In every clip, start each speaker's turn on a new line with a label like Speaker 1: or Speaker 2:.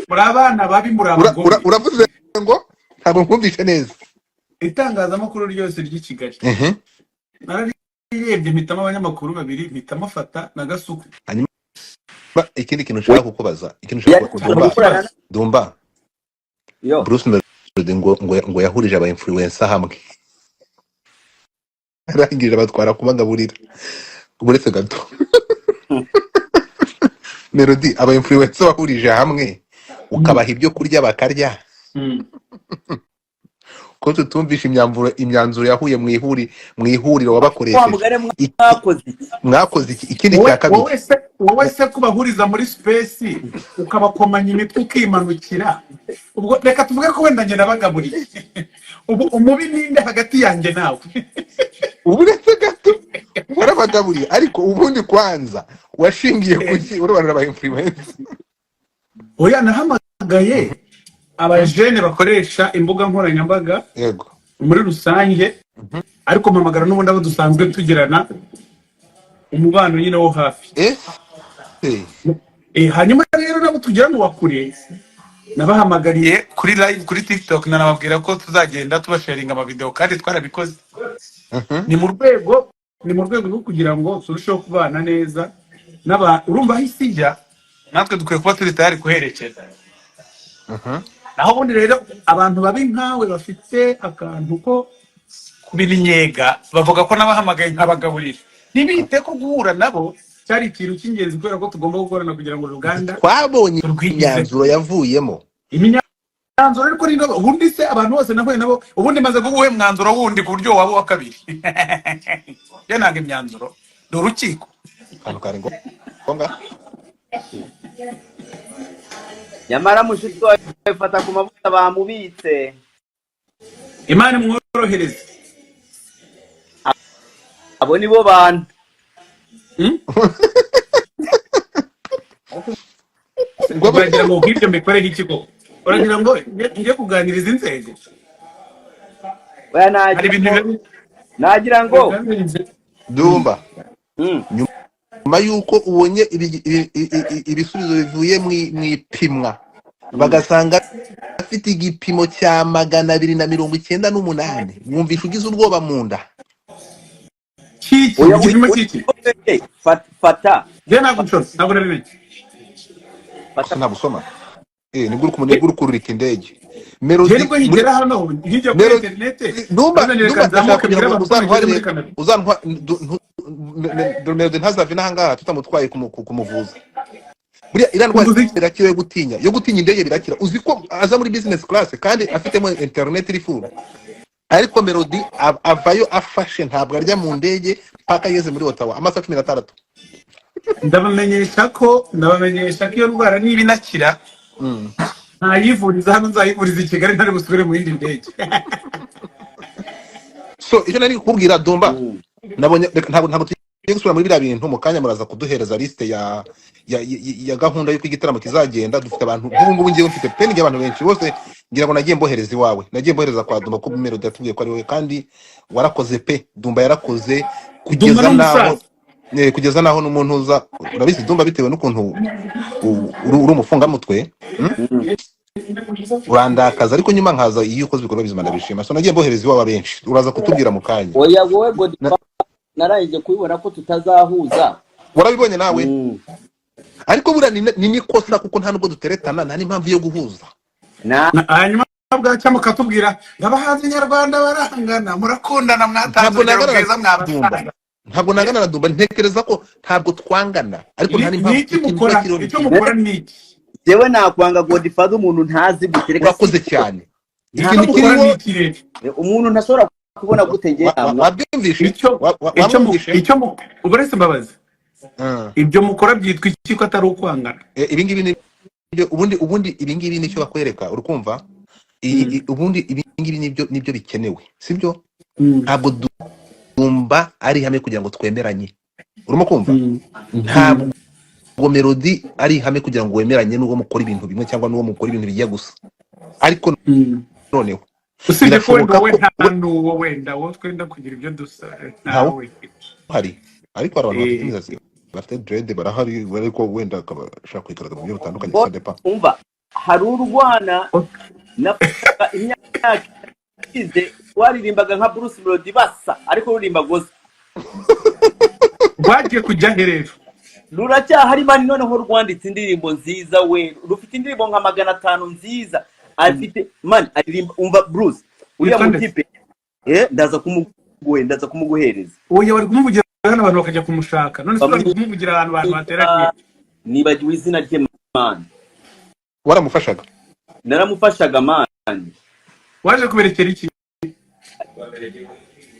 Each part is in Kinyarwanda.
Speaker 1: muri abana babi muri abagome.
Speaker 2: Uravuze ngo ntabwo nkumvishe neza.
Speaker 1: Itangazamakuru ryose ry'i Kigali nararebye mpitamo abanyamakuru babiri mpitamo Fata na Gasuku.
Speaker 2: Hanyuma ikindi kintu nshaka kukubaza, ikintu nshaka Ddumba. Bruce Melody ngo yahurije aba influencer hamwe. Arangije batwara kubagaburira. Uretse gato. Melody aba influencer bahurije hamwe ukabaha ibyo kurya bakarya. Ko tutumvisha imyanzuro yahuye mu ihuriro wabakoresheje. Mwakoze ikindi cya kabiri.
Speaker 1: Wowe se kubahuriza muri space ukabakomanya imitwe ukimanukira. Ubwo reka tuvuge ko wenda njye nabagaburiye. Ubu umubi ninde hagati yanjye nawe?
Speaker 2: Uretse gato warabagaburiye ariko ubundi kwanza washingiye kuki urabana aba influencer.
Speaker 1: Oya nahamagaye abajene bakoresha imbuga nkoranyambaga
Speaker 2: yego
Speaker 1: muri rusange ariko mpamagara n'ubundi abo dusanzwe tugirana umubano nyine wo hafi. Hanyuma rero nabo tugirana wakure nabahamagariye kuri live kuri TikTok nanababwira ko tuzagenda tubasharinga ama video kandi twarabikoze. Ni mu rwego rwo kugira ngo turusheho kubana neza urumva hisijya natwe dukwiye kuba turi tayari kuherekeza. Naho ubundi rero abantu babi nkawe bafite akantu ko kubinyega bavuga ko nabahamagaye nkabagaburira. Nibite ko guhura nabo cyari ikintu cy'ingenzi kubera ko tugomba gukorana kugira ngo Uganda
Speaker 2: twabonye imyanzuro yavuyemo.
Speaker 1: Imyanzuro ariko ni nabo ubundi se abantu bose nahuye nabo ubundi maze kuguhe mwanzuro wundi ku buryo wabo wa kabiri. Yananga imyanzuro do rukiko.
Speaker 2: Kanu karengo. Konga.
Speaker 3: Nyamara mushitsi wawe Fatakumavuta bamubitse.
Speaker 1: Imana mworohereze.
Speaker 3: Abo nibo bantu.
Speaker 1: Ngo bagira ngo nk'ibyo mbikore nk'ikigo. Uragira ngo ngiye kuganiriza inzego.
Speaker 3: Oya nagira ngo
Speaker 2: Ddumba. Nyuma yuko ubonye ibisubizo bivuye mu ipimwa bagasanga afite igipimo cya 298 mwumvisha ugize ubwoba mu nda.
Speaker 3: Fata
Speaker 1: Jena guchos nabwo nabimenye.
Speaker 2: Fata nabusoma nibwo ukurura indege. Melody
Speaker 1: nibwo higera hano hijya ku internet.
Speaker 2: Ddumba uzantwa Melody ntazave nahanga tutamutwaye kumuvuza. Buriya irandwa birakira yo gutinya indege birakira. Uzi ko aza muri business class kandi afitemo internet iri full. Ariko Melody avayo afashe ntabwo arya mu ndege paka yeze muri Ottawa amasaha 16.
Speaker 1: Ndabamenyesha ko iyo ndwara niba inakira ntayivuriza hano nzayivuriza i Kigali ntari busubire mu yindi ndege.
Speaker 2: So icyo nari kubwira Ddumba nabonye ntabwo gusura muri biriya bintu mu kanya muraza kuduhereza liste ya gahunda y'uko igitaramo kizagenda. Dufite abantu ngubu ngiye mfite peni y'abantu benshi bose ngira ngo nagiye mbohereza iwawe nagiye mbohereza kwa Ddumba ko Melody yatubwiye ko ari we kandi warakoze pe. Ddumba yarakoze kugeza naho n'umuntu uza urabizi Ddumba bitewe n'ukuntu uri umufungamutwe urandakaza ariko nyuma nkaza iyo ukoze ibikorwa bizima ndabishima. So nagiye mbohereza iwawe benshi uraza kutubwira mu kanya.
Speaker 3: Oya wowe Godfather narayije kubibona ko tutazahuza.
Speaker 2: Warabibonye nawe ariko bura ni nikosa kuko nta nubwo duteretana nta n'impamvu yo guhuza.
Speaker 1: Hanyuma bwacya mukatubwira ngabahanzi nyarwanda barangana murakundana mwatanze neza mwabashaka.
Speaker 2: Ntabwo nangana na Ddumba ntekereza ko ntabwo twangana ariko nta n'impamvu
Speaker 1: icyo mukora niki.
Speaker 3: Jewe nakwanga Godfather umuntu ntazi gutereka
Speaker 2: wakoze cyane.
Speaker 1: Ikintu kiriho
Speaker 3: umuntu ntashobora kubona gutengera
Speaker 2: wabyumvishe
Speaker 1: icyo uburese mbabazi. Ibyo mukora byitwa iki ko atari ukwangana.
Speaker 2: Ibi ngibi ni ubundi ibi ngibi nicyo bakwereka urukumva. Ubundi ibi ngibi nibyo bikenewe sibyo. Ntabwo Ddumba ari hamwe kugira ngo twemeranye urimo kumva. Ntabwo Melody ari hamwe kugira ngo wemeranye n'uwo mukora ibintu bimwe cyangwa n'uwo mukora ibintu bigiye gusa. Ariko noneho
Speaker 1: usibye ko wowe nta n'uwo wenda wo twenda kugira ibyo dusa nawe
Speaker 2: hari ariko abantu bafite imisatsi bafite dread barahari ariko wenda akabashaka kwigaragaza mu buryo butandukanye
Speaker 3: Bo-
Speaker 2: ça dépend.
Speaker 3: umva hari urwana navuga imyaka ize waririmbaga nka Bruce Melody basa ariko uririmba gospel
Speaker 1: Rwagiye kujya herero.
Speaker 3: ruracyahari mani noneho rwanditse indirimbo nziza we rufite indirimbo nka 500 nziza afite mani aririmba umva Bruce uriya
Speaker 1: Witwa nde?
Speaker 3: mutipe ndaza kumuguhereza
Speaker 1: Oya bari kumuvugira hano abantu bakajya kumushaka. None se bari kumuvugira ahantu abantu bateraniye.
Speaker 3: nibagiwe izina rye mani
Speaker 2: Waramufashaga?
Speaker 3: naramufashaga mani
Speaker 1: Waje kuberekera iki?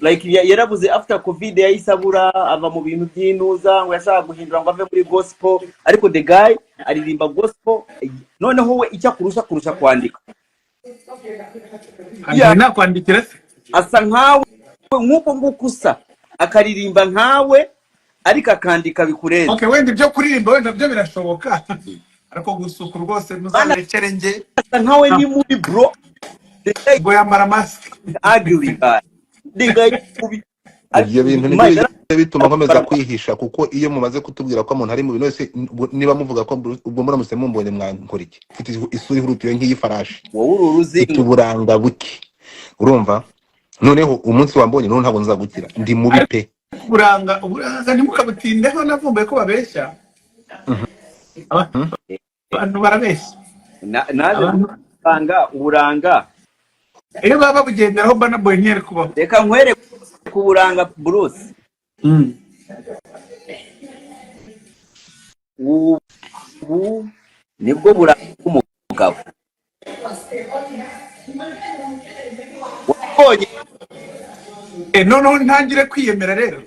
Speaker 3: like yarabuze after covid yayisabura ava mu bintu by'intuza ngo yashaka guhindura ngo ave muri gospel ariko the guy aririmba gospel noneho we icyo kurusha kwandika
Speaker 1: Anje nakwandikira se.
Speaker 3: asa nkawe nk'uko ngukusa akaririmba nkawe ariko akandika bikurenze
Speaker 1: Okay, wenda ibyo kuririmba wenda byo birashoboka. Ariko gusuka rwose muzaberekere nge.
Speaker 3: asa nkawe ni muri bro
Speaker 1: Ngo yambara mask.
Speaker 3: ugly guy the guy
Speaker 2: Ibyo bintu nibyo bituma nkomeza kwihisha kuko iyo mumaze kutubwira ko umuntu ari mu bintu wese niba muvuga ko ubwo muramutse mumbonye mwankora iki mfite isura ihurutiye nk'iyi farashi
Speaker 3: wowe uruzinga
Speaker 2: uburanga buke urumva noneho umunsi wambonye none ntabwo nzagukira ndi mubi pe
Speaker 1: Uburanga ntimukabutindeho navumbuye ko babeshya. Abantu barabeshya.
Speaker 3: naje uburanga
Speaker 1: Iyo baba babugenderaho mbana boy nkere kubaho.
Speaker 3: reka nkwere ku buranga Bruce ubu nibwo buranga umugabo wabonye
Speaker 1: Noneho ntangire kwiyemera rero.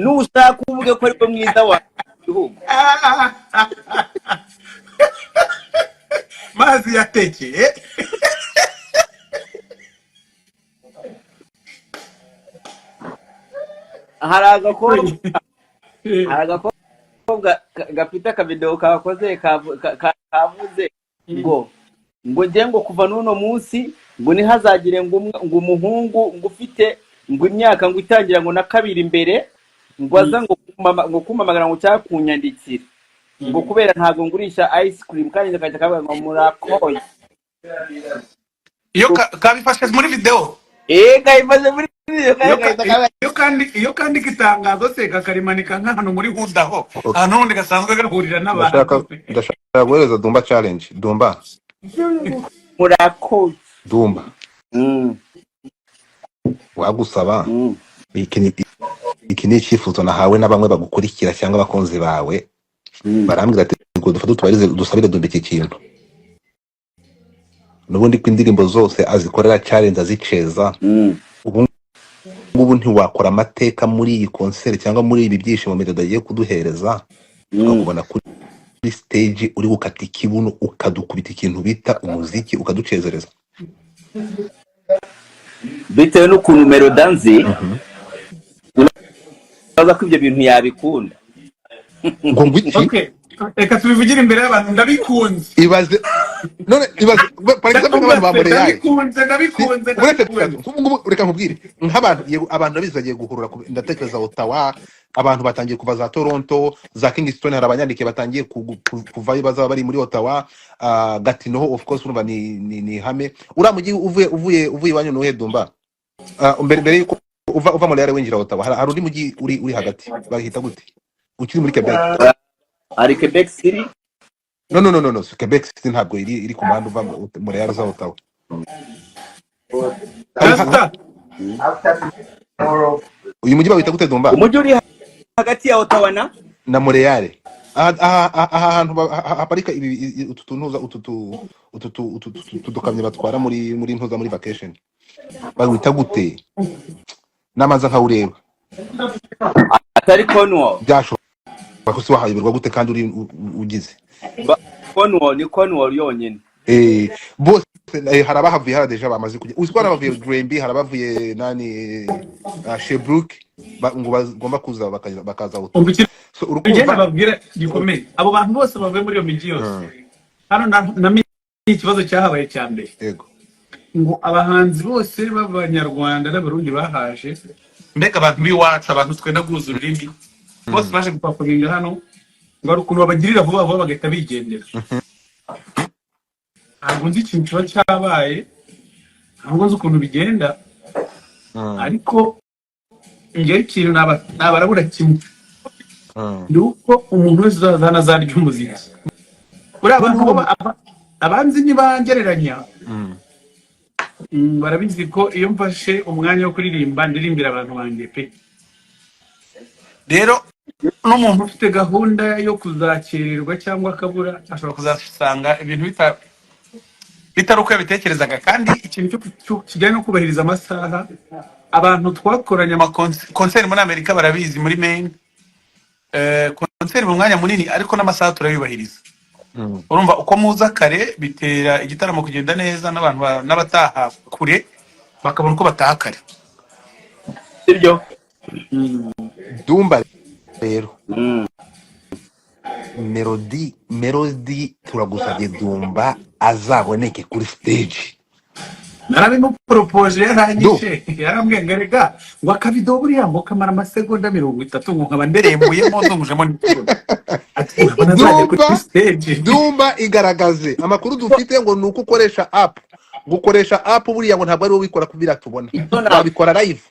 Speaker 3: nushaka uvuge ko ariko mwiza wa gihugu
Speaker 1: Mazi yatekeye.
Speaker 3: hari agakobwa gafite akavideo kakoze kavuze ngo njye ngo kuva n'uno munsi ngo ntihazagire ngo umuhungu ngo ufite ngo imyaka ngo itangira ngo na 2 imbere ngo aza ngo kumamagara ngo cyangwa kunyandikira ngo kubera ntago ngurisha ice cream kandi ndakajya kavuga ngo murakoye
Speaker 1: Iyo kabifashe muri video.
Speaker 3: kayimaze muri
Speaker 2: iyo
Speaker 1: kandi kitangazo se kakarimanika nk'ahantu muri hudaho ahantu hundi gasanzwe gahurira n'abantu.
Speaker 2: ndashaka guhereza Ddumba challenge Ddumba
Speaker 3: murakoze
Speaker 2: Ddumba wagusaba iki ni icyifuzo nahawe na bamwe bagukurikira cyangwa abakunzi bawe barambwira ati ngo dufate tubarize dusabire Ddumba iki kintu nubundi ko indirimbo zose azikorera challenge aziceza ubu ntiwakora amateka muri iyi concert cyangwa muri ibi byishimo Meddy agiye kuduhereza tukakubona kuri stage uri gukata ikibuno ukadukubita ikintu bita umuziki ukaducezereza
Speaker 3: bitewe n'ukuntu Melody uraza ko ibyo bintu yabikunda
Speaker 2: ngo ngwiki
Speaker 1: Okay, reka tubivugire imbere y'abantu ndabikunze.
Speaker 2: ibaze par exemple nk'abantu bamure yaye
Speaker 1: Ndabikunze.
Speaker 2: reka nkubwire nk'abantu abantu babizagiye guhurura ndatekereza Ottawa abantu batangiye kuva za Toronto za Kingston hari abanyandikiye batangiye kuvayo bazaba bari muri Ottawa Gatineau of course urumva ni hame uramugiye uvuye wanyu no Ddumba mbere yuko uva muri yare winjira Ottawa hari undi mugi uri hagati bahita gute ukiri muri Quebec
Speaker 3: ari Quebec City
Speaker 2: no Quebec City ntabwo iri ku muhanda uva muri yare za Ottawa uyu mugi bawita gute Ddumba
Speaker 3: umujyi uri hagati ya Ottawa na
Speaker 2: Montreal ahantu haparika utu tudukamyo batwara muri ntuza muri vacation bawita gute namaza nkawureba
Speaker 3: atari Cornwall
Speaker 2: byashoboka ko wahayoberwa gute kandi uri ugize
Speaker 3: Cornwall yonyine
Speaker 2: bose harabahavuye haradeje bamaze kujya uziko harabavuye Granby harabavuye nani Sherbrooke ngo bagomba kuza bakaza
Speaker 1: so urugendo babwira gikomeye abo bantu bose bavuye muri iyo miji yose hano na ikibazo cyahabaye cyambere
Speaker 2: yego
Speaker 1: ngo abahanzi bose b'abanyarwanda n'abarundi bahaje mbega abantu biwacu abantu twenda guza ururimi bose baje gupaforinga hano ngo ari ukuntu babagirira vuba vuba bagahita bigendera. Ntabwo nzi ikintu kiba cyabaye, ntabwo nzi ukuntu bigenda, ariko njyewe ikintu nabarabura kimwe ni uko umuntu wese uzazana azarya umuziki. Buriya abantu abanzi ntibangereranya, barabizi ko iyo mfashe umwanya wo kuririmba ndirimbira abantu banjye pe. Rero n'umuntu ufite gahunda yo kuzakererwa cyangwa akabura ashobora kuzasanga ibintu bitari uko yabitekerezaga. Kandi ikintu kijyanye no kubahiriza amasaha, abantu twakoranye amakonseri muri Amerika barabizi, muri Maine konseri mu mwanya munini ariko n'amasaha turayubahiriza. Urumva uko muza kare bitera igitaramo kugenda neza, n'abantu n'abataha kure bakabona uko bataha kare.
Speaker 3: Sibyo?
Speaker 2: Ddumba rero melody turagusabye Ddumba azaboneke kuri stage.
Speaker 1: Narabimupropoje yaranyishe, yarambwiye ngo rega ngo akabido buriya ngo kamara amasegonda 30 ngo nkaba nderembuyemo ndumujemo n'ikiro. Ati urabona zaje kuri stage.
Speaker 2: Ddumba igaragaze amakuru dufite ngo nuko ukoresha app, gukoresha app buriya ngo ntabwo ari wowe wikora kubira tubona, babikora live.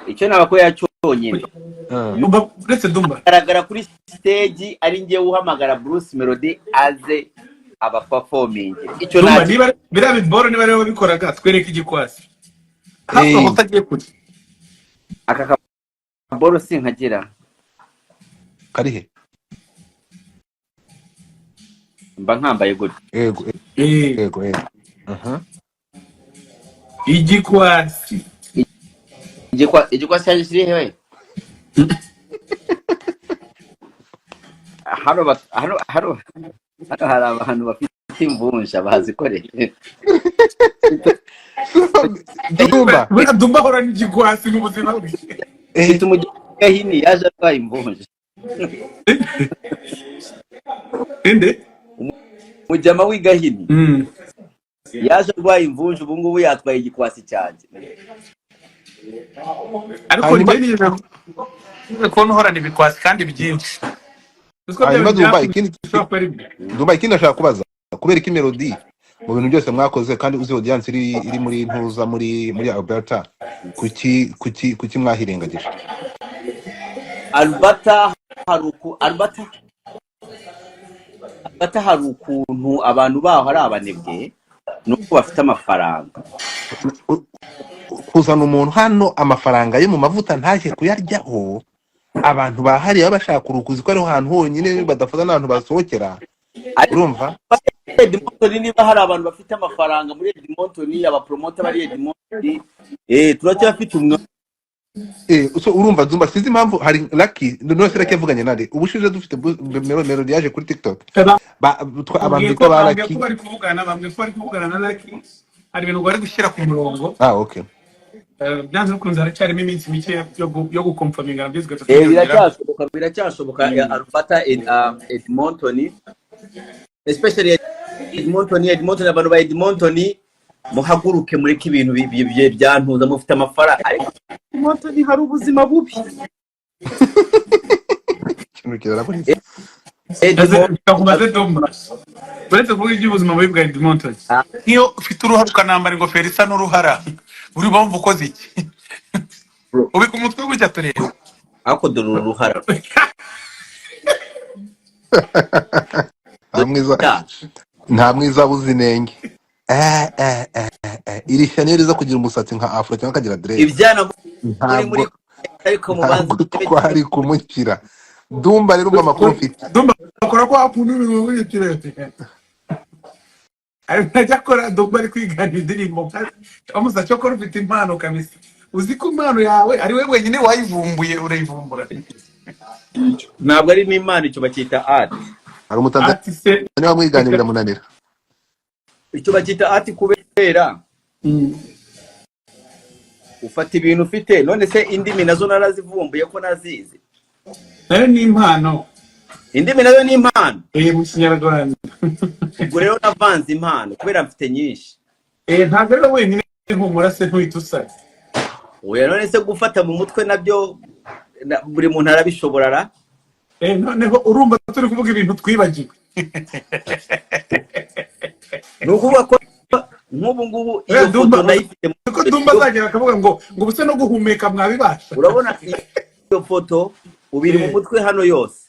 Speaker 3: Icyo nabakoya cyonyine
Speaker 1: uretse Ddumba
Speaker 3: garagara kuri stage ari ngiye uhamagara Bruce Melody aze aba performing. Icyo
Speaker 1: Ddumba niba bira biboro niba rero bikoraga twereke igikwasi hapo utagiye kuri
Speaker 3: aka kaboro sinkagira
Speaker 2: karihe
Speaker 3: mba nkambaye gute.
Speaker 2: Yego
Speaker 3: igikwasi cyaje kiri hewe hano hari abantu bafite imvunja bazikoreye.
Speaker 1: Ddumba hora n'igikwasi mu buzima bwe.
Speaker 3: Ufite umugahini yaje atwaye imvunja.
Speaker 1: Inde
Speaker 3: mujyama w'igahini yaje atwaye imvunja, ubu ngubu yatwaye igikwasi cyanjye.
Speaker 1: ariko niyo kubona uhorana ibikwasi kandi byinshi.
Speaker 2: Hanyuma Ddumba ikindi ashaka kubaza kubera ko melody mu bintu byose mwakoze kandi uzi audience iri muri ntuza muri Alberta, kuki mwahirengagije?
Speaker 3: Alberta hari ukuntu abantu baho ari abanebwe nuko bafite amafaranga.
Speaker 2: Kuzana umuntu hano amafaranga yo mu mavuta ntaje kuyaryaho, abantu bahari bashaka kurukuzi ko ari ahantu honyine badafata n'abantu basohokera. Urumva
Speaker 3: Edmonton niba hari abantu bafite amafaranga muri Edmonton, aba promoter bari Edmonton turacyafite umwe.
Speaker 2: So urumva Ddumba sinzi impamvu hari Lucky no se yakivuganye nade ubushije dufite melody yaje kuri TikTok abantu biko ba Lucky
Speaker 1: bari kuvugana na Lucky, hari ibintu bari gushyira ku murongo.
Speaker 2: Okay.
Speaker 1: Byanze bikunze haracyarimo iminsi mike yo gukonfaminga byizwe.
Speaker 3: Biracyashoboka Alberta Edmonton, especially Edmonton abantu ba Edmonton muhaguruke mureke ibintu byantuza mufite amafaranga, ariko Edmonton hari ubuzima bubi.
Speaker 1: Uretse kuvuga iby'ubuzima bubi bwa Edmonton, nk'iyo ufite uruhara ukanambara ingofero isa n'uruhara uri bumva ukoze iki? Ubika umutwe gutya turebe
Speaker 3: ariko dore uruhara
Speaker 2: nta mwiza buzinenge. Iri shyano riza kugira umusatsi nka afro cyangwa kagira dread
Speaker 3: ibyana muri ariko mubanza
Speaker 2: twari kumukira. Ddumba rero umva makuru mfite.
Speaker 1: Ddumba akora ko apuntu ibintu muri kirete. Najya akora Ddumba ari kwigana indirimbo amusa cyo ko ufite impano kamisi. Uzi ko impano yawe ari we wenyine wayivumbuye urayivumbura.
Speaker 3: Ntabwo ari n'imana, icyo bakita art.
Speaker 2: Hari umutanzania niba mwiganirira munanira.
Speaker 3: Icyo bakita art kubera ufata ibintu ufite, none se indimi nazo narazivumbuye ko nazizi.
Speaker 1: Nayo ni impano.
Speaker 3: Indimi nayo ni impano.
Speaker 1: Mu Kinyarwanda.
Speaker 3: Ubwo rero navanze impano kubera mfite nyinshi.
Speaker 1: Ntabwo rero wenyine nk'umurase ntuhita usaza.
Speaker 3: Oya, none se gufata mu mutwe nabyo buri muntu arabishobora.
Speaker 1: Noneho urumva turi kuvuga ibintu twibagiwe.
Speaker 3: Nukuvuga ko nk'ubu ngubu iyo foto nayifite
Speaker 1: ko Ddumba azagera akavuga ngo ubuse no guhumeka mwabibasha.
Speaker 3: Urabona iyo foto ubiri mu mutwe hano yose.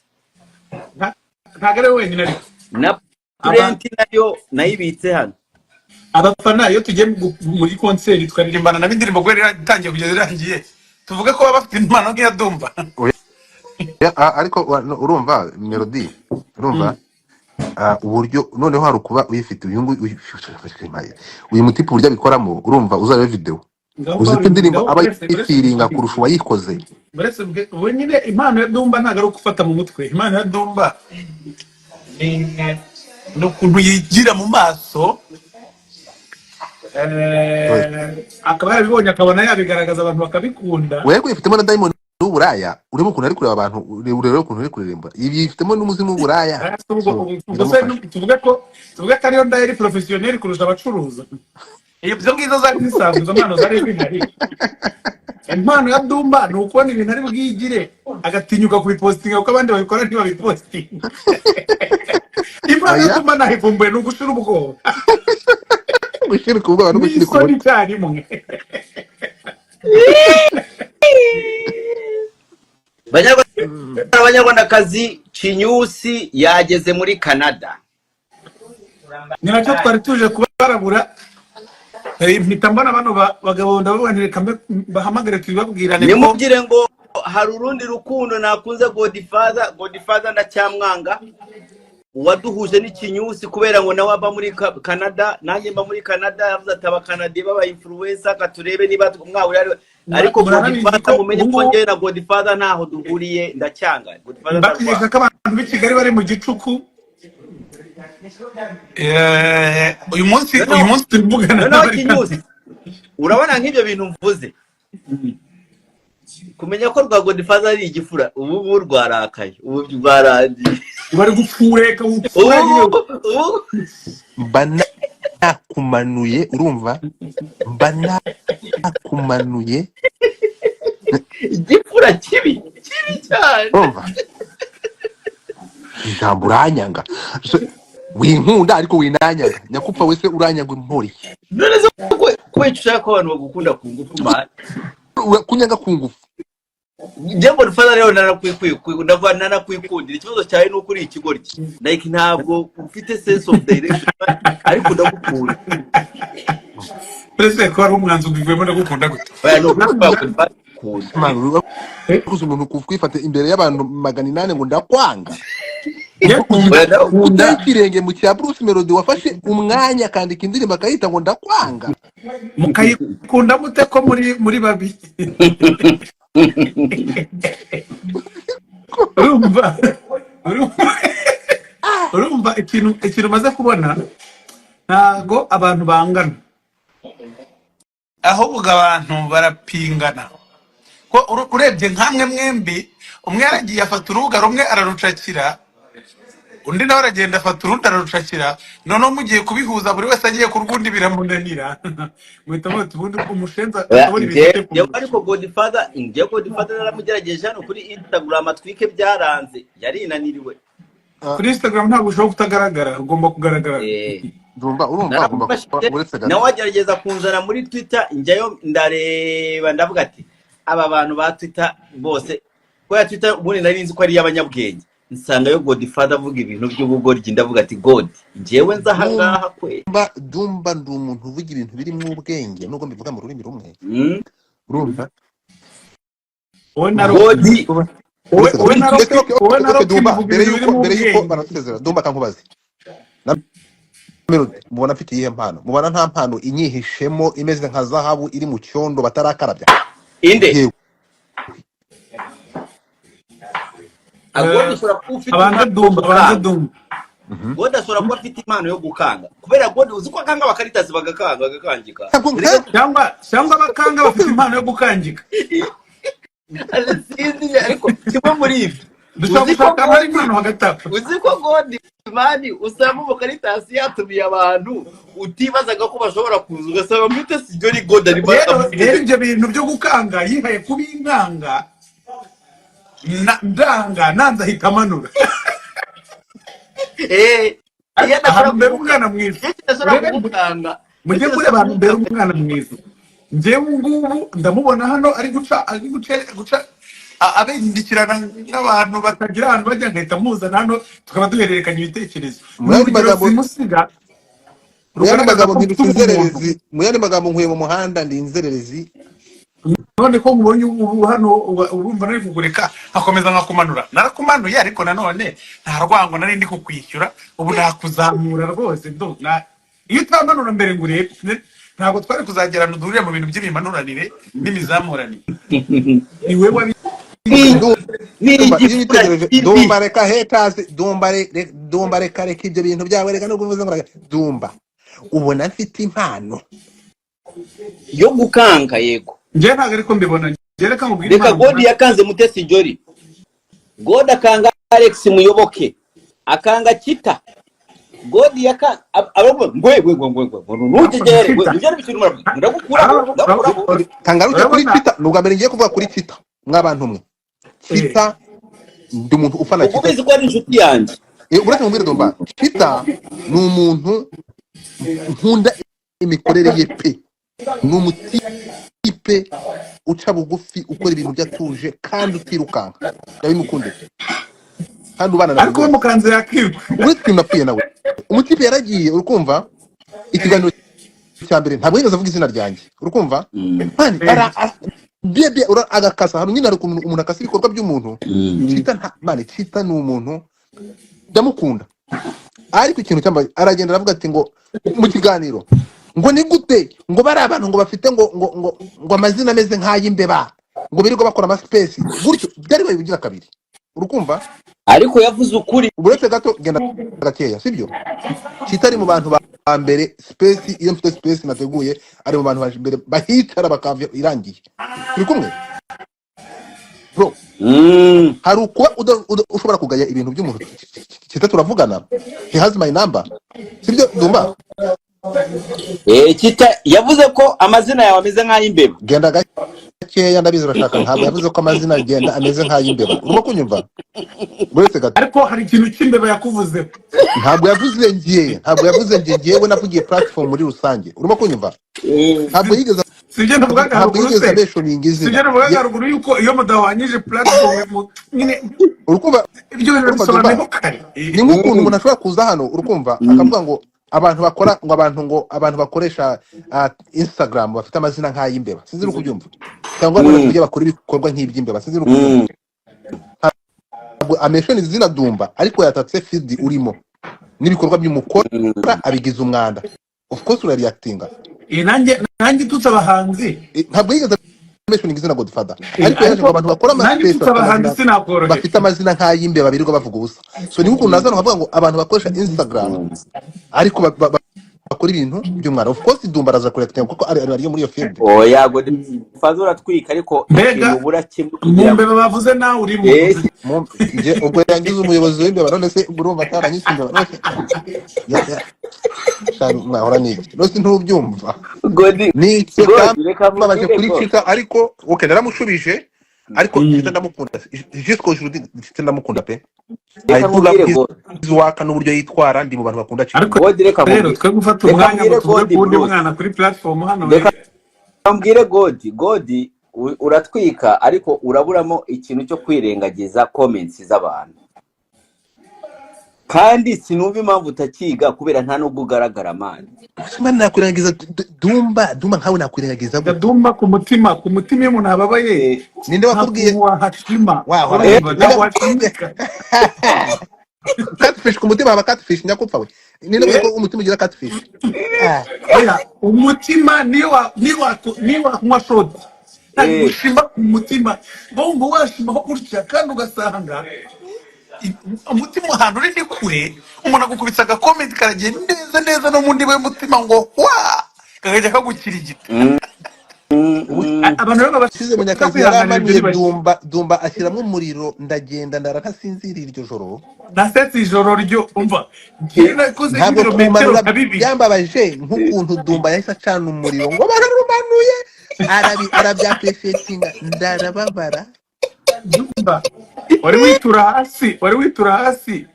Speaker 1: Ntago ari wenyine ariko.
Speaker 3: Na print nayo nayibitse hano.
Speaker 1: Abafana iyo tugiye muri concert twaririmbana na bindirimbo gweri itangiye kugeza irangiye. Tuvuga ko baba bafite impano nk'iya Ddumba.
Speaker 2: Ariko urumva melody urumva uburyo noneho hari kuba uyifite uyu mutipe uburyo abikoramo urumva uzareba video uziko indirimbo aba yifiringa kurusha uwayikoze.
Speaker 1: Baretse we nyine impano ya Ddumba ntago ari gufata mu mutwe. Impano ya Ddumba no kuntu yigira mu maso akaba yarabibonye akabona yabigaragaza abantu bakabikunda.
Speaker 2: Wewe ifitemo na diamond n'uburaya urimo ukuntu ari kureba abantu urebe ukuntu ari kuririmba ibi ifitemo n'umuzimu w'uburaya. Tuvuga ko ariyo ndayeri professionnel kurusha abacuruza. Ibyo ngizo zari zisanzwe izo mpano zari bihari. Impano ya Ddumba ni ukubona ibintu ari bwigire agatinyuka kubipostinga kuko abandi babikora ntibabipostinga. Impano ya Ddumba nahivumbuye ni ugushira ubwoba. Gushira ubwoba no gushyira ku
Speaker 1: mutwe.
Speaker 3: Abanyarwandakazi Cinyusi yageze muri Canada.
Speaker 1: Ni nacyo twari tuje kubarabura. Mpita mbona bano bagabo ndababanireka bahamagare tubibabwirane.
Speaker 3: Nimubwire ngo hari urundi rukundo nakunze Godfather ndacyamwanga. Waduhuje n'Ikinyusi kubera ngo nawe aba muri Canada nanjye mba muri Canada yavuze ati abakanadi baba influencer katurebe niba mwawuri ariko Godfather mumenye ko ngiye na Godfather ntaho duhuriye ndacyanga. Godfather
Speaker 1: bakiyeka ko abantu b'i Kigali bari mu gicuku. Uyu munsi tuvugana
Speaker 3: n'Ikinyusi. Urabona nk'ibyo bintu mvuze kumenya ko rwa Godfather ari igifura ubu rwarakaye ubu rwarangiye
Speaker 1: bari gupfureka
Speaker 2: bana kumanuye urumva bana kumanuye
Speaker 3: igifura kibi cyane
Speaker 2: urumva ijambo uranyanga winkunda ariko winanyaga nyakupfa wese uranyagwa impori
Speaker 3: none zo kwecushaka ko abantu bagukunda ku ngufu mara
Speaker 2: kunyanga ku ngufu.
Speaker 3: Jambo Godfather rero nanakwikundira ikibazo cyawe nuko uri ikigoryi like ntabwo ufite sense of direction ariko ndagukunda.
Speaker 1: Pese ko ari umwanzu bivemo ndagukunda gute.
Speaker 2: Kuza umuntu kwifata imbere y'abantu 800 ngo ndakwanga. Udakirenge mu cya Bruce Melody wafashe umwanya kandika indirimbo akayita ngo ndakwanga.
Speaker 1: Mukayikunda mute ko muri babi. Urumva ikintu maze kubona ntago abantu bangana ahubwo abantu barapingana ko urebye nkamwe mwembi umwe yaragiye afata urubuga rumwe ararucakira undi nawe aragenda afata urundi ararucakira noneho mugiye kubihuza buri wese agiye ku rwundi biramunanira muhita muti ubundi umushenza akabona ibitete
Speaker 3: ariko Godfather naramugerageje hano kuri Instagram atwike byaranze yarinaniriwe
Speaker 1: kuri Instagram ntabwo ushobora kutagaragara ugomba kugaragara.
Speaker 2: Ddumba urumva uretse gato
Speaker 3: nawe agerageza kunzana muri Twitter njyayo ndareba ndavuga ati aba bantu ba Twitter bose ko ya Twitter ubundi nari nzi ko ari y'abanyabwenge nsanga yo Godfather avuga ibintu by'ubugoryi ndavuga ati God njewe nza hangaha kwe
Speaker 2: Ddumba ndi umuntu uvuga ibintu biri mu ubwenge nubwo mbivuga mu rurimi rumwe urumva mbere yuko baratuzezera Ddumba kankubaze mubona mfite iyihe mpano mubona nta mpano inyihishemo imeze nka zahabu iri mu cyondo batarakarabya
Speaker 3: inde
Speaker 1: abanza Ddumba
Speaker 3: God ashobora kuba afite impano yo gukanga kubera God uzi ko akanga bakaritazi bagakangika
Speaker 1: cyangwa abakanga bafite impano yo gukangika
Speaker 3: ariko kimwe muri ibyo uzi ko God mani usanga umukaritasi yatumiye abantu utibazaga ko bashobora kuza ugasanga mwite sibyo ni God ari
Speaker 1: rero ibyo bintu byo gukanga yihaye kubinkanga ndanga nanza ahita amanura
Speaker 3: iyo
Speaker 1: ahantu mbere
Speaker 3: adashobora
Speaker 1: umwana mwiza
Speaker 3: kumukanga
Speaker 1: mujye muri abantu mbere umwana mwiza njyewe ngubu ndamubona hano ari guca abindikirana n'abantu batagira ahantu bajya nkahita muzana hano tukaba duhererekanya ibitekerezo n'urugero simusiga
Speaker 2: muyandi magambo nkuye mu muhanda ndi inzererezi
Speaker 1: none ko mubonye ubu hano urumva nari kugureka akomeza nkakumanura narakumanuye ariko nanone nta rwango nari ndi kukwishyura ubu nakuzamura rwose iyo utamanura mbere ngo urebe ntabwo twari kuzagerana duhurira mu bintu by'imimanuranire n'imizamuranire iwe wabi
Speaker 2: Ddumba reka hetazi Ddumba reka ibyo bintu byawe reka no kuvuza ngo Ddumba ubona mfite impano
Speaker 3: yo gukanga yego
Speaker 1: njye ntabwo ariko mbibona reka mubwire
Speaker 3: reka God yakanze Mutesi Jolly God akanga Alex Muyoboke akanga Kita God yaka ngwe nugegere nugere bikintu ndagukura
Speaker 2: kangaruke kuri Kita nubwo mbere ngiye kuvuga kuri Kita mw'abantu mwe Kita ndi umuntu ufana Kita
Speaker 3: ubizi ko ari inshuti yanjye
Speaker 2: uretse mubwire Ddumba Kita ni umuntu nkunda imikorere ye pe ni umutipe uca bugufi ukora ibintu byatuje kandi utirukanka ndabimukunde kandi ubana na
Speaker 1: ariko mukanze yakirwa
Speaker 2: uretse napfuye nawe umutipe yaragiye urukumva ikiganiro cya mbere ntabwo yigeze avuga izina ryanjye urukumva mani bebe agakasa hano nyine ari umuntu akasa ibikorwa by'umuntu Kita ni umuntu ndamukunda ariko ikintu cyambaye aragenda aravuga ati ngo mu kiganiro ngo ni gute ngo bari abantu ngo bafite ngo amazina ameze nk'ay'imbeba ngo birirwa bakora amaspace gutyo byari babigira kabiri urukumva
Speaker 3: ariko yavuze ukuri
Speaker 2: uretse gato genda gakeya sibyo kitari mu bantu ba mbere space iyo mfite space nateguye ari mu bantu mbere bahicara bakava irangiye turi kumwe bro hari uko ushobora kugaya ibintu by'umuntu kita turavugana he has my number sibyo Ddumba
Speaker 3: Kita yavuze ko amazina yawe ameze nk'ay'imbeba
Speaker 2: genda gakeya ndabizi urashaka ntabwo yavuze ko amazina agenda ameze nk'ay'imbeba urimo kunyumva uretse gato
Speaker 1: ariko hari ikintu cy'imbeba yakuvuze
Speaker 2: ntabwo yavuze ngewe navugiye platform muri rusange urimo kunyumva ntabwo yigeze
Speaker 1: sibyo ndavuga
Speaker 2: haruguru
Speaker 1: yuko iyo mudahwanyije platform nyine
Speaker 2: urukumva
Speaker 1: ibyo bintu bisobanuye kare
Speaker 2: ni nk'ukuntu umuntu ashobora kuza hano urukumva akavuga ngo abantu bakoresha Instagram bafite amazina nk'ay'imbeba sinzi no kubyumva cyangwa abantu bakora ibikorwa nk'iby'imbeba sinzi no kubyumva ameshoni izina Ddumba ariko yatatse feed urimo n'ibikorwa by'umukora abigize umwanda of course urareactinga
Speaker 1: nanjye tutse abahanzi
Speaker 2: ntabwo yigeze ameshoni izina Godfather ariko yaje abantu bakora bafite amazina nk'ay'imbeba birirwa bavuga ubusa so ni nk'ukuntu nazana bavuga ngo abantu bakoresha Instagram ariko bakora ibintu by'umwana of course Ddumba araza kureactinga kuko ari muri iyo field
Speaker 3: oya Godfather uratwika ariko ubura kimwe
Speaker 1: mumbeba bavuze nawe urimo
Speaker 2: nje ubwo yangize umuyobozi w'imbeba none se urumva ataranyise imbeba none mwahora niki nose ntubyumva ni babaje kuri Kita ariko okay naramushubije ariko Kita ndamukunda jusqu'au aujourd'hui ndamukunda pe ayivuga waka n'uburyo yitwara ndi mu bantu bakunda Kita
Speaker 1: ariko rero twe gufata umwanya ngo tuvuge kundi mwana kuri platform hano
Speaker 3: ambwire God uratwika ariko uraburamo ikintu cyo kwirengagiza comments z'abantu kandi sinumva impamvu utakiga kubera nta nubwo ugaragara mani
Speaker 2: simana nakwirengagiza Ddumba nkawe nakwirengagiza
Speaker 1: Ddumba ku mutima iyo umuntu ababaye
Speaker 2: ninde wakubwiye
Speaker 1: wahashima
Speaker 2: catfish ku mutima haba catfish nyakupfa we ninde ko umutima ugira catfish
Speaker 1: umutima niwa kunywa shoti gushima ku mutima bombo washimaho gutya kandi ugasanga umutima ahantu uri kure umuntu agukubitsa agakomenti karagiye neza no mundi we mutima ngo wa kagajya kagukirigita abantu rero
Speaker 2: basize mu Nyakazi yaramanuye Ddumba ashyiramo umuriro ndagenda ndara ntasinzira iryo joro
Speaker 1: nasetse ijoro ryo umva
Speaker 2: ntabwo byambabaje nk'ukuntu Ddumba yahise acana umuriro ngo bararumanuye arabyapefetinga ndarababara
Speaker 1: Ddumba wari witura hasi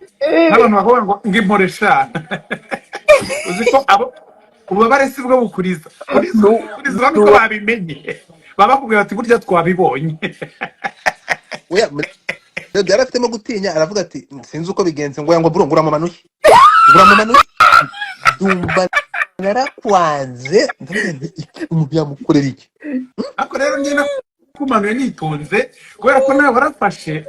Speaker 1: n'abantu bakavuga ngo ngimporesha uzi ko ububabare si bwo bukuriza kuriza niko babimenye baba bakubwira bati burya twabibonye
Speaker 2: oya byari afitemo gutinya aravuga ati sinzi uko bigenze ngo yango buro nguramanuye Ddumba narakwanze umuntu yamukorera iki
Speaker 1: ariko rero njye nakumanuye nitonze kubera ko nawe warafashe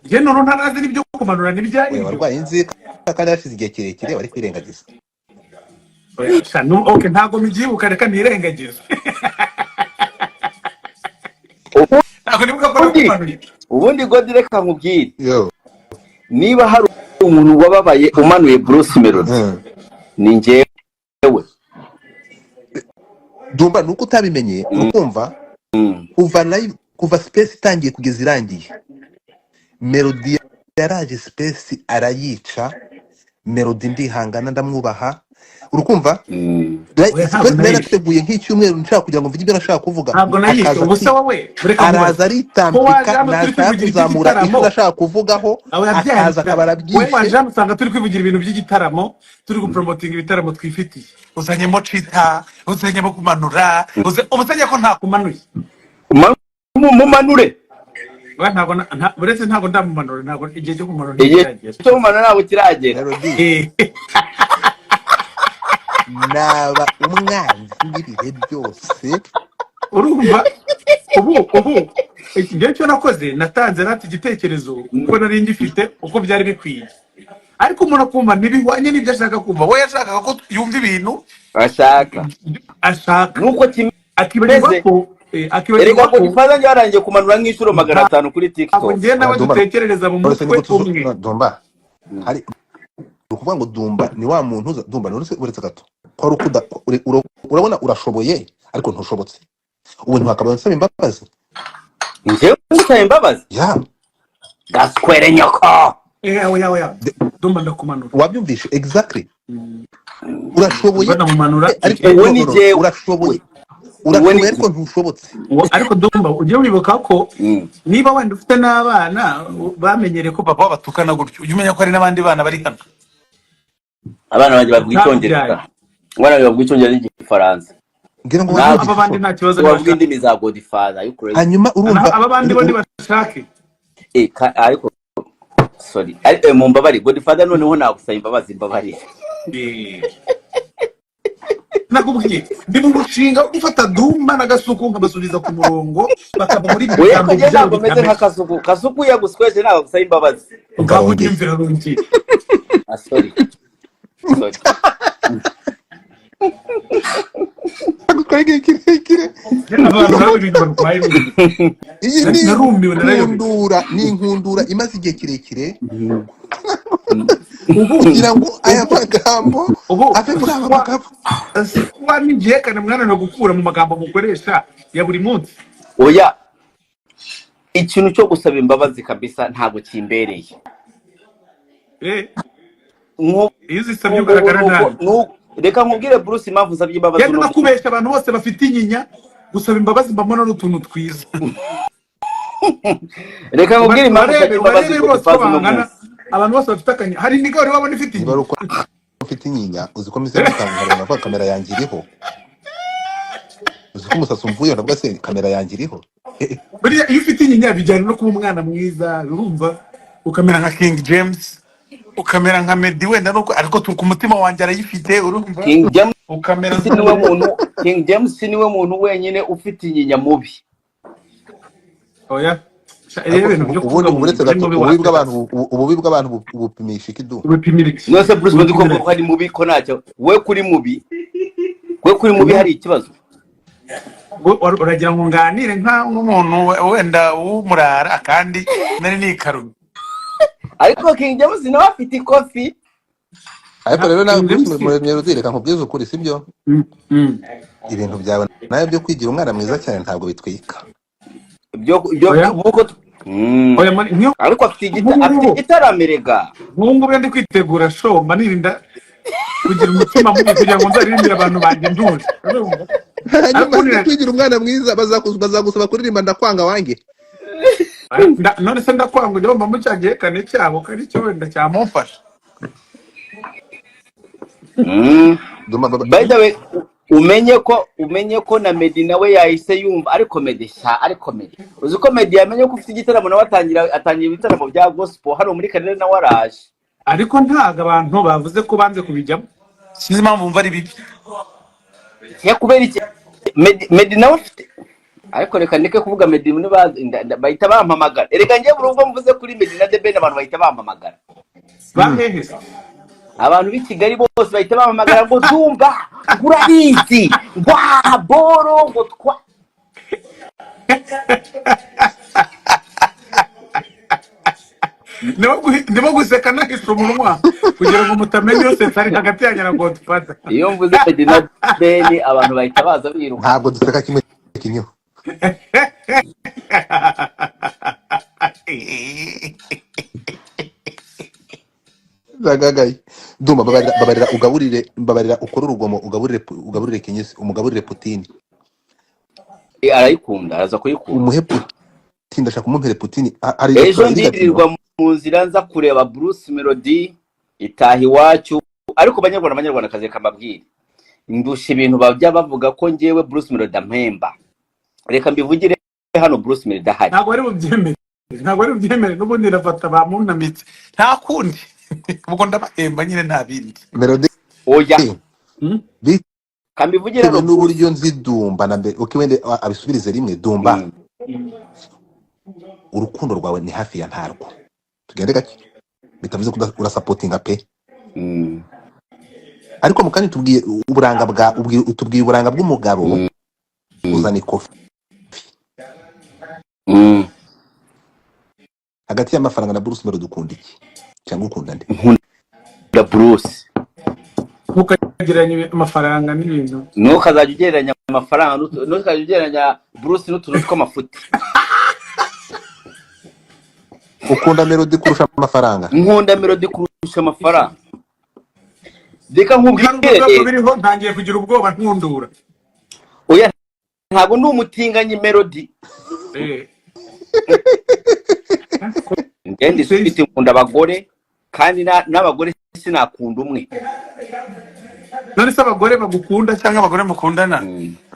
Speaker 1: njye none ntarazi n'ibyo kumanura n'ibyari
Speaker 2: oya warwaye inzika kandi yashize igihe kirekire bari kwirengagiza
Speaker 1: okay ntago mibyibuka reka nirengagiza ntago nibuka ko nakumanuye
Speaker 3: ubundi God reka nkubwire
Speaker 2: yo
Speaker 3: niba hari umuntu wababaye umanuye Bruce Melody ni njyewe
Speaker 2: Ddumba nuko utabimenye ukumva kuva space itangiye kugeza irangiye Melody yaraje space arayica Melody ndihangana ndamwubaha urukumva space narateguye nk'icyumweru nshaka kugira ngo mvuge ibyo nashaka kuvuga
Speaker 1: ntabwo nayishe ubusa wowe
Speaker 2: araza aritambika nashaka kuzamura icyo nashaka kuvugaho akaza akaba arabyishe
Speaker 1: wowe waje usanga turi kwivugira ibintu by'igitaramo turi gupromotinga ibitaramo twifitiye uzanyemo cita uzanyemo kumanura ubusanye ko nta kumanuye
Speaker 3: mumanure
Speaker 1: ntabwo buretse ntabwo ndamumanura ntabwo igihe cyo kumanura
Speaker 3: cyo kumanura ntabwo kiragera
Speaker 2: naba umwanzi w'ibihe byose
Speaker 1: urumva ubu igihe cyo nakoze natanze nati igitekerezo uko nari ngifite uko byari bikwiye ariko umuntu akumva ntibihwanye n'ibyo ashaka kumva we yashakaga ko yumva ibintu ashaka
Speaker 3: nuko
Speaker 1: akibagirwa ko
Speaker 3: erega ko Godfather yarangiye kumanura nk'inshuro 500 kuri TikTok
Speaker 1: abo ngiye nawe dutekerereza mu mutwe umwe
Speaker 2: Ddumba hari ukuvuga ngo Ddumba ni wa muntu uza Ddumba uretse gato ko urabona urashoboye ariko ntushobotse ubu ntwakaba nsaba imbabazi
Speaker 3: njyewe nsaba imbabazi
Speaker 2: ya
Speaker 3: gaskwere nyoko
Speaker 1: oya Ddumba ndakumanura
Speaker 2: wabyumvishe exactly urashoboye
Speaker 1: ariko
Speaker 3: uwo ni njyewe
Speaker 2: urashoboye ariko ntushobotse
Speaker 1: ariko Ddumba ujye wibuka ko niba wenda ufite n'abana bamenyere ko papa batukana gutyo ujye umenya ko hari n'abandi bana bari hano
Speaker 3: abana bagiye babwicyongereza ngwana babwicyongereza n'igifaransa
Speaker 2: ngira ngo
Speaker 1: aba bandi nta kibazo
Speaker 3: bavuga indimi za Godfather
Speaker 2: hanyuma urumva
Speaker 1: aba bandi bo bashake
Speaker 3: ariko sorry mu mbabari Godfather noneho nagusaba imbabazi
Speaker 1: nakubwiye ndi mu mushinga ufata Ddumba n'agasuku nkabasubiza ku murongo bakaba muri
Speaker 3: bigambo byabo meze nk'akasuku yagusweje nagusaba imbabazi
Speaker 1: ukabugimvira rungi
Speaker 3: sorry
Speaker 2: gukorege kirekire
Speaker 1: abantu n'ibintu barwaye
Speaker 2: iyi ni
Speaker 1: narumiwe narayo
Speaker 2: ni inkundura imaze igihe kirekire kugira ngo aya magambo ave muri aba magambo
Speaker 1: wanigiye kana mwana no gukura mu magambo mukoresha ya buri munsi
Speaker 3: oya ikintu cyo gusaba imbabazi kabisa ntago kimbereye
Speaker 1: izi sabye ugaragara nabi
Speaker 3: reka nkubwire Bruce impamvu nsabye imbabazi
Speaker 1: yari nakubesha abantu bose bafite inyinya gusaba imbabazi mbamona n'utuntu twiza
Speaker 3: reka nkubwire impamvu nsabye imbabazi
Speaker 1: abantu bose bafite akanya hari nigori wabona ifite
Speaker 2: inyinya baruko ufite inyinya uzi ko mise gutanga ko kamera yanjye iriho uzi ko umusatsi umvuye nabwo se kamera yanjye iriho
Speaker 1: buriya iyo ufite inyinya bijyana no kuba umwana mwiza urumva ukamera nka King James ukamera nka Meddy wenda nuko ariko ku mutima wanjye arayifite urumva ukamera
Speaker 3: King James niwe muntu wenyine ufite inyinya mubi
Speaker 1: oya
Speaker 2: ububi bw'abantu bupimisha ikidu
Speaker 3: nose Bruce ndi ko hari mubi ko ntacyo we kuri mubi hari ikibazo
Speaker 1: uragira ngo nganire nk'umuntu wenda w'umurara kandi nari nikarumye
Speaker 3: ariko King James nawe afite ikofi
Speaker 2: ariko rero nawe Melody reka nkubwize ukuri sibyo ibintu byawe nawe byo kwigira umwana mwiza cyane ntabwo bitwika
Speaker 3: ariko afite igitaramerega
Speaker 1: nk'ubu ndi kwitegura show mba nirinda kugira umutima mubi kugira ngo nzaririmbire abantu banjye nduje
Speaker 2: hanyuma kwigira umwana mwiza bazagusaba kuririmba ndakwanga wange
Speaker 1: none se ndakwanga ujya wumva mucyagiye kane cyabo kari cyo wenda cyamufasha.
Speaker 3: By the way, umenye ko na Meddy nawe yahise yumva ariko Meddy uzi ko Meddy yamenye ko ufite igitaramo nawe atangira ibitaramo bya gospel hano muri Kanere nawe araje,
Speaker 1: ariko ntago abantu bavuze ko banze kubijyamo. Sinzi impamvu mva ari bibi
Speaker 3: ya kubera iki Meddy nawe ufite, ariko reka ndeke kuvuga Meddy bahita bampamagara. Erega ngiye burumva mvuze kuri Meddy na Debe abantu bahita bampamagara.
Speaker 1: Bahehese
Speaker 3: abantu b'i Kigali bose bahita bampamagara ngo Ddumba urabizi ngwa boro ngo twa
Speaker 1: ndimo guseka nahise umunwa kugira ngo mutamenye yose tari hagati yanjye na Godfather.
Speaker 3: Iyo mvuze Meddy na Debe abantu bahita baza biruka.
Speaker 2: ntabwo duseka kimwe kinyo. Zagagaye Ddumba babarira ukora urugomo ugaburire Kenyesi umugaburire Putin
Speaker 3: Arayikunda araza kuyikunda
Speaker 2: umuhe Putin ndashaka umumpere Putin
Speaker 3: ejo ndirirwa mu nzira nza kureba Bruce Melody itaha iwacu, ariko abanyarwanda kaze kamabwira indusha ibintu bajya bavuga ko ngewe Bruce Melody ampemba. Reka mbivugire hano Bruce Melody ahari
Speaker 1: ntabwo ari bubyemere n'ubundi nafata bamunamitse nta kundi ubwo ndabahemba nyine nta bindi.
Speaker 2: Melody
Speaker 3: oya kambivugire hano
Speaker 2: n'uburyo nzi Ddumba na mbere wende abisubirize rimwe Ddumba urukundo rwawe ni hafi ya ntarwo tugende gake bitavuze ko urasupportinga pe ariko mukandi tubwiye uburanga bw'umugabo uzana ikofi hagati y'amafaranga na Bruce Melody ukunda iki cyangwa ukunda nde?
Speaker 3: nkunda Bruce.
Speaker 1: Ntukagereranya amafaranga n'ibintu,
Speaker 3: ntukazajya ugereranya amafaranga ntukazajya ugereranya Bruce n'utuntu tw'amafuti.
Speaker 2: Ukunda Melody kurusha amafaranga?
Speaker 3: Nkunda Melody kurusha amafaranga. Reka nkubwire
Speaker 1: biriho ntangiye kugira ubwoba ntundura.
Speaker 3: Oya ntabwo ndi umutinganyi Melody. Ngende sifite nkunda abagore kandi n'abagore sinakunda umwe.
Speaker 1: None se abagore bagukunda cyangwa abagore mukundana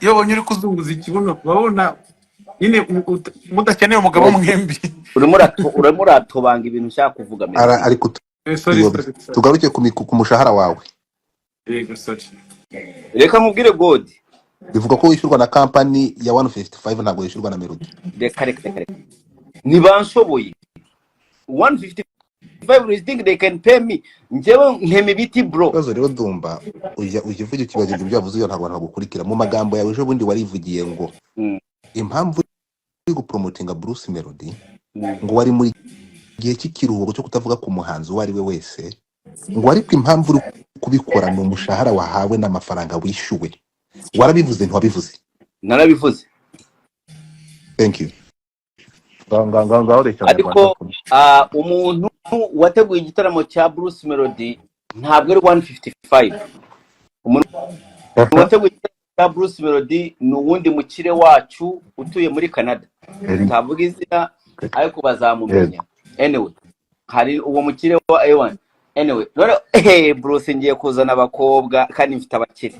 Speaker 1: iyo bonye uri kuzunguza ikibuno babona nyine mudakeneye umugabo mwembi
Speaker 3: urimo uratobanga ibintu nshaka kuvuga
Speaker 2: Melody. Ariko tugaruke ku mushahara wawe.
Speaker 1: Yego sorry.
Speaker 3: Reka nkubwire God
Speaker 2: bivuga ko wishyurwa na company ya 155 ntabwo wishyurwa na Melody.
Speaker 3: Reka nibanshoboye 155 you think they can pay me njyewe nkeme biti bro.
Speaker 2: Kazo rero Ddumba uvuga ikibazo ibyo byavuze iyo ntabwo nagukurikira mu magambo yawe ejo bundi warivugiye ngo impamvu uri gupromotinga Bruce Melody ngo wari muri gihe cy'ikiruhuko cyo kutavuga ku muhanzi uwo ari we wese ngo ariko impamvu uri kubikora ni umushahara wahawe n'amafaranga wishyuwe. Warabivuze ntiwabivuze?
Speaker 3: Narabivuze.
Speaker 2: Thank you.
Speaker 3: Ariko umuntu wateguye igitaramo cya Bruce Melody ntabwo ari 155. Umuntu wateguye igitaramo cya Bruce Melody ni uwundi mukire wacu utuye muri Canada. Ntavuga izina ariko bazamumenya. Anyway hari uwo mukire wa A1. Anyway Bruce ngiye kuzana abakobwa kandi mfite abakire.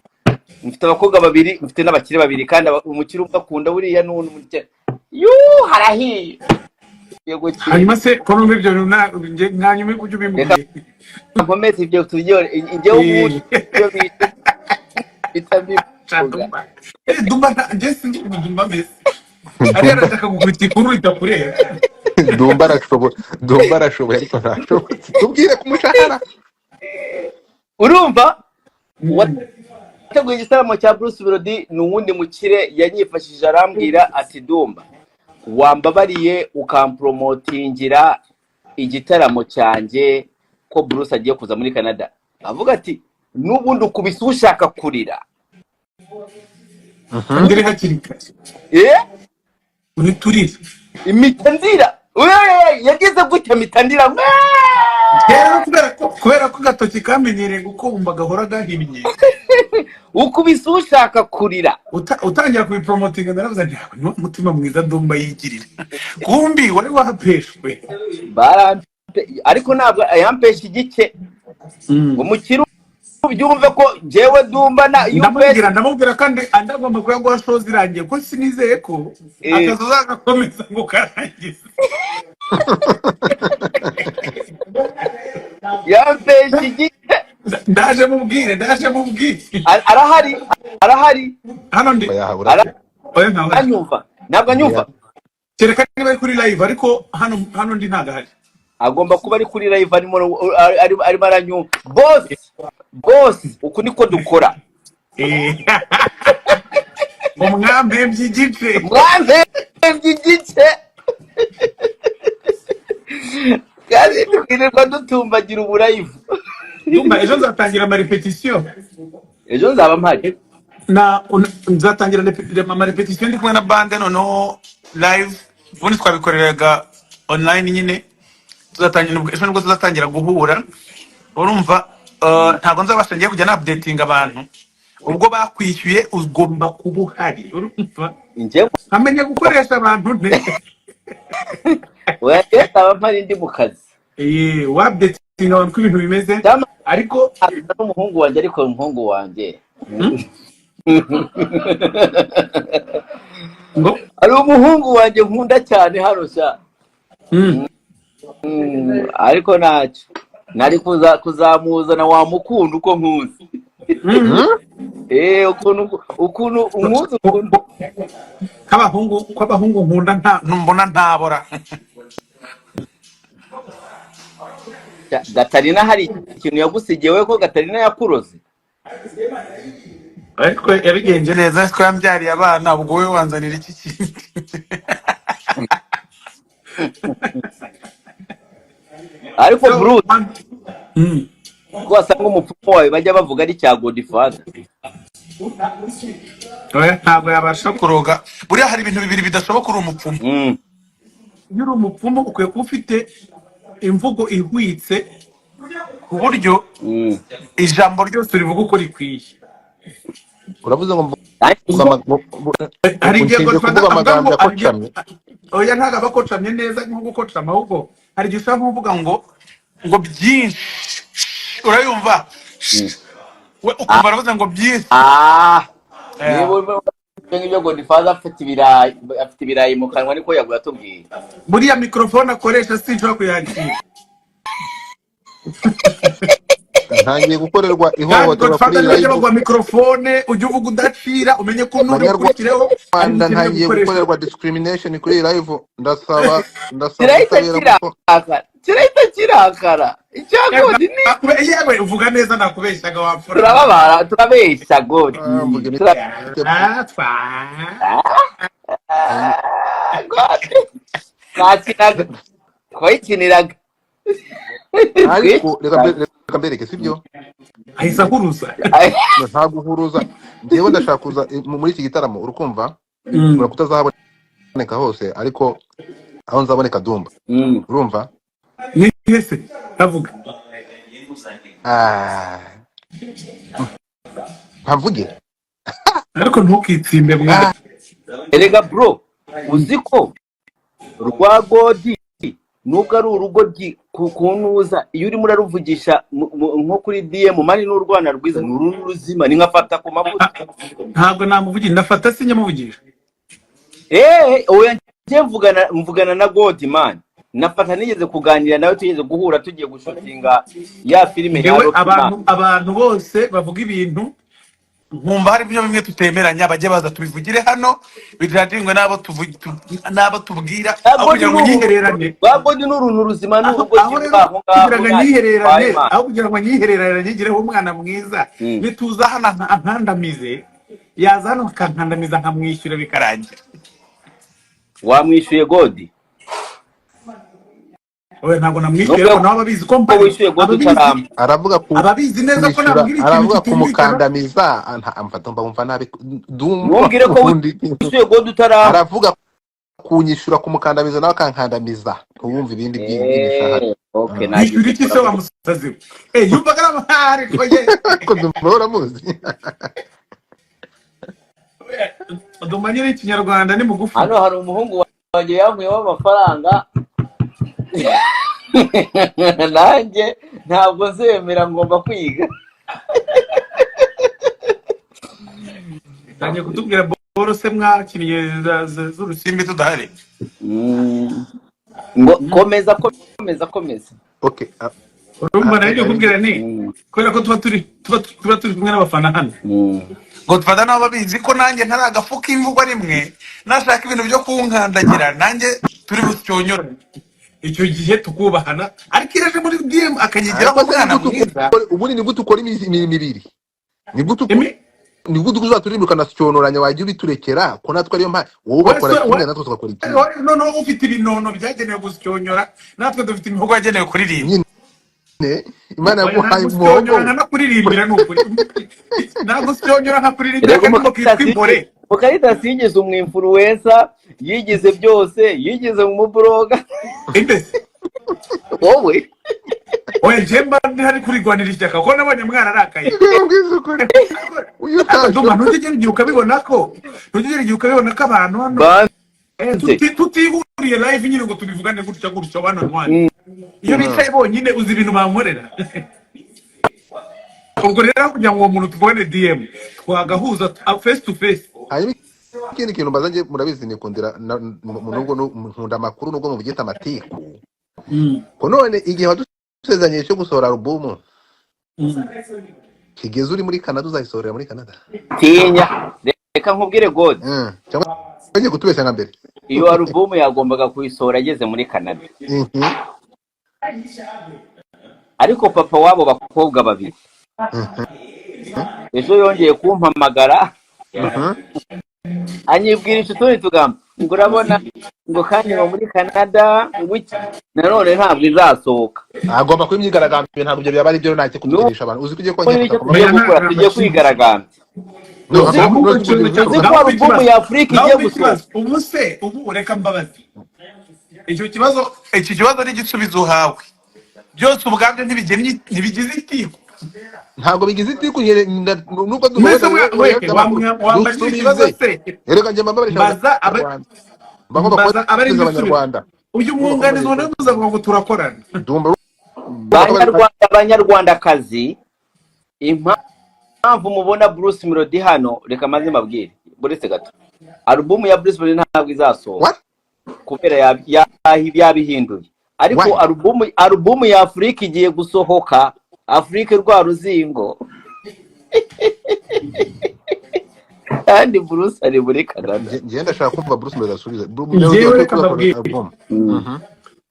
Speaker 3: Mfite abakobwa babiri mfite n'abakire babiri kandi umukire umwe akunda buriya n'undi mukire. Harahiye. Yego ki.
Speaker 1: Hanyuma se ko numva ibyo nanyuma kujya ubimbwiye.
Speaker 3: Nkomeze ibyo tujye njye umuntu byo bitabi.
Speaker 1: Ddumba just Ddumba mese. Ari arataka gukubita ikuru itakureba.
Speaker 2: Ddumba arashoboye ariko ntashobora. Tubwire ku mushahara.
Speaker 3: Urumva? Wateguye igitaramo cya Bruce Melody ni uwundi mukire yanyifashije arambwira ati Ddumba wambabariye ukampromotingira igitaramo cyanjye ko Bruce agiye kuza muri Canada. Avuga ati nubundi ukubise ushaka kurira.
Speaker 1: Ndiri hakirika. Uriturira.
Speaker 3: Imitandira. Yagize gute mitandira?
Speaker 1: Kubera ko gatoki kamenyereye gukomba gahora gahinnye.
Speaker 3: ukubise ushaka kurira
Speaker 1: utangira kubipromotinga ndaravuze nti umutima mwiza Ddumba yigirira kumbi wari wahapeshwe
Speaker 3: ariko ntabwo yampesha igice umukiro byumve ko jewe Ddumba na
Speaker 1: ndamubwira kandi andagomba kuyaguha show zirangiye ko sinizeye ko akazi uzagakomeza ngo karangize
Speaker 3: yampesha igice
Speaker 1: ndaje mubwire
Speaker 3: arahari
Speaker 1: hano ndi
Speaker 3: anyumva ntabwo anyumva
Speaker 1: kereka niba ari kuri live ariko hano ndi ntago ahari
Speaker 3: agomba kuba ari kuri live arimo aranyumva boss uku niko dukora
Speaker 1: umwambembye igice
Speaker 3: kandi twirirwa dutumbagira uburayivu
Speaker 1: Ddumba ejo nzatangira amarepetisiyo
Speaker 3: ejo nzaba mpari
Speaker 1: nzatangira amarepetisiyo ndi kumwe na bande noneho live ubundi twabikoreraga online nyine ejo nibwo tuzatangira guhura urumva ntabwo nzabasha ngiye kujya na-updating abantu ubwo bakwishyuye ugomba kuba uhari urumva nkamenya gukoresha abantu
Speaker 3: nzaba mpari ndi mu kazi
Speaker 1: wa-updating abantu ko ibintu bimeze ariko
Speaker 3: n'umuhungu wanjye ariko umuhungu wanjye ari umuhungu wanjye nkunda cyane hano sha ariko ntacyo nari kuzamuzana wamukunda uko nkuzi ukuntu umuzi
Speaker 1: kw'abahungu nkunda mbona ntabora
Speaker 3: Gatarina hari ikintu yagusigiye ko Gatarina yakuroze
Speaker 1: ariko yabigenje neza ko yambyariye abana ubwo we wanzanira iki kintu
Speaker 3: ariko Bruce ko wasanga umupfumu wawe bajya bavuga ari cya Godfather
Speaker 1: ntabwo yabasha kuroga buriya hari ibintu bibiri bidashoboka uri umupfumu iyo uri umupfumu ukwiye kuba ufite imvugo ihwitse ku buryo ijambo ryose rivuga uko rikwiye
Speaker 2: uravuze ngo
Speaker 1: hari igihe amagambo akocamye oya ntabwo aba akocamye neza nko gukocama ahubwo hari igihe ushobora kuvuga ngo byinshi urayumva ukumva aravuze ngo byinshi
Speaker 3: niba Godfather afite ibirayi mu kanwa niko yatubwiye
Speaker 1: buriya mikrofone akoresha sinshobora kuyakira
Speaker 2: ntangiye gukorerwa ihohoterwa kuri
Speaker 1: live bagwa mikrofone ujye uvuga udacira umenye ko nuri ukurikireho
Speaker 2: ntangiye gukorerwa discrimination kuri live ndasaba
Speaker 3: kirahita kirakara icyagodi ni
Speaker 1: yewe uvuga neza nakubeshyaga wapfura
Speaker 3: turabeshya godi nakinaga twayikiniraga
Speaker 2: ariko reka mbereke sibyo
Speaker 1: ahise ahuruza
Speaker 2: ntabwo uhuruza njyewe ndashaka kuza muri iki gitaramo urukumva ura kutazahaboneka hose ariko aho nzaboneka Ddumba urumva
Speaker 1: ni ese avuga
Speaker 2: ntavuge
Speaker 1: ariko ntukitsimbe mwana
Speaker 3: erega bro uzi ko rwa godi nubwo ari urugo kunuza iyo urimo uraruvugisha nko kuri DM mani n'urwana rwiza n'uruntu ruzima ni nkafata ku mavuta
Speaker 1: ntabwo namuvugira ndafata sinyamuvugisha
Speaker 3: oya ngiye mvugana na God man nafata nigeze kuganira nawe tugeze guhura tugiye gushutinga ya filime ya
Speaker 1: abantu bose bavuga ibintu nkumva hari byo bimwe tutemeranya bajye baza tubivugire hano biradingwe nabo tubwira aho kugira ngo nyihererane
Speaker 3: bagodi n'uruntu ruzima n'urugo
Speaker 1: cy'aho aho kugira ngo nyihererane nyigireho umwana mwiza nituza hano ankandamize yaza hano akankandamiza nkamwishyura bikarangira
Speaker 3: wamwishyuye godi
Speaker 1: oya ntabwo namwishyuye ariko nawe ababizi ko
Speaker 3: wishyuye godi utaramba
Speaker 2: aravuga ku
Speaker 1: ababizi neza ko nabwira
Speaker 2: aravuga kumukandamiza amfata mbumva nabi
Speaker 3: Ddumba ko wishyuye godi utaramba
Speaker 2: aravuga kunyishura kumukandamiza nawe akankandamiza uwumva ibindi by'ibishahara
Speaker 3: okay
Speaker 1: nishyura iki se wamusaziwe yumvaga ariko ye
Speaker 2: ko Ddumba uramuzi
Speaker 1: Ddumba nyine ikinyarwanda ni mugufi.
Speaker 3: hano hari umuhungu wanjye yankuyeho amafaranga nanjye ntabwo nzemera ngomba kwiga.
Speaker 1: Nanjye kutubwira boro se mwakiniye z'urusimbi tudahari.
Speaker 3: Ngo komeza.
Speaker 2: Okay.
Speaker 1: Urumva nayo kubwira ni kubera ko tuba turi kumwe n'abafana hano. Godfather nabo babizi ko nanjye ntari agafuka imvugo rimwe nashaka ibintu byo kunkandagira nanjye turi bucyonyora. Icyo gihe tukubahana ariko iraje muri DM akanyigira ko mwana mwiza.
Speaker 2: Ubundi ni gute ukora imirimo ibiri? Ni gute uzaturimbuka nasyonyoranya wajye ubiturekera ko natwe ariyo mpa wowe ugakora kimwe natwe tugakora iki?
Speaker 1: No ufite ibinono byagenewe gusyonyora natwe dufite imihogo yagenewe kuririmba.
Speaker 2: Imana yaguhaye umuhogo
Speaker 1: no kuririmbira n'ukuri. Ntabwo syonyora nka kuririmbira kandi kitwibore.
Speaker 3: Mukarita singize umwinfluencer yigize byose yigize mu bloga. Wowe
Speaker 1: oya jemba ntari kurigwanira ishyaka ko nabonye mwana arakaye.
Speaker 2: uyu
Speaker 1: Ddumba ntugire igihe ukabibona ko abantu hano tutihuriye live nyine ngo tubivugane gutya bana ntwani. Iyo bicaye bonyine uzi ibintu bankorera. Ubwo rero kugira ngo uwo muntu tubone DM twagahuza face to face.
Speaker 2: hanyuma ikindi kintu mbaza nje murabizi nikundira mu nubwo nkunda amakuru nubwo mubigita amatiku. Ko none igihe wadusezanye cyo gusohora album kigeze uri muri Canada uzayisohorera muri Canada?
Speaker 3: Tinya reka nkubwire God.
Speaker 2: Cyangwa bagiye kutubeshya nka mbere.
Speaker 3: Iyo album yagombaga kuyisohora ageze muri Canada. Ariko papa wabo bakobwa babiri ejo yongeye kumpamagara anyibwira inshuti tugamba ngo urabona ngo kandi muri Canada nanone ntabwo izasohoka.
Speaker 2: Agomba kwimyigaragambye ntabwo ibyo byaba ari byo ntacyo kutugirisha abantu uzi kujye
Speaker 3: tugiye kwigaragambya. Uzi ko album ya Afrika igiye gusohoka.
Speaker 1: Ubu reka mbabazi iki kibazo ni igisubizo uhawe byose ubwabyo ntibigize itiku.
Speaker 2: Ntabwo bigize itiku nubwo
Speaker 1: dusubize
Speaker 2: erega njye mbabarisha abanyarwanda
Speaker 1: uyu mwunganizi ubona uzavuga ngo turakorana.
Speaker 3: Banyarwandakazi impamvu mubona Bruce Melody hano reka maze mbabwire buretse gato album ya Bruce Melody ntabwo izasohoka kubera yabihinduye ariko album ya Afrika igiye gusohoka. Afrika rwa ruzingo kandi Bruce ari muri Canada.
Speaker 2: Ngiye ndashaka kumva Bruce Melody asubiza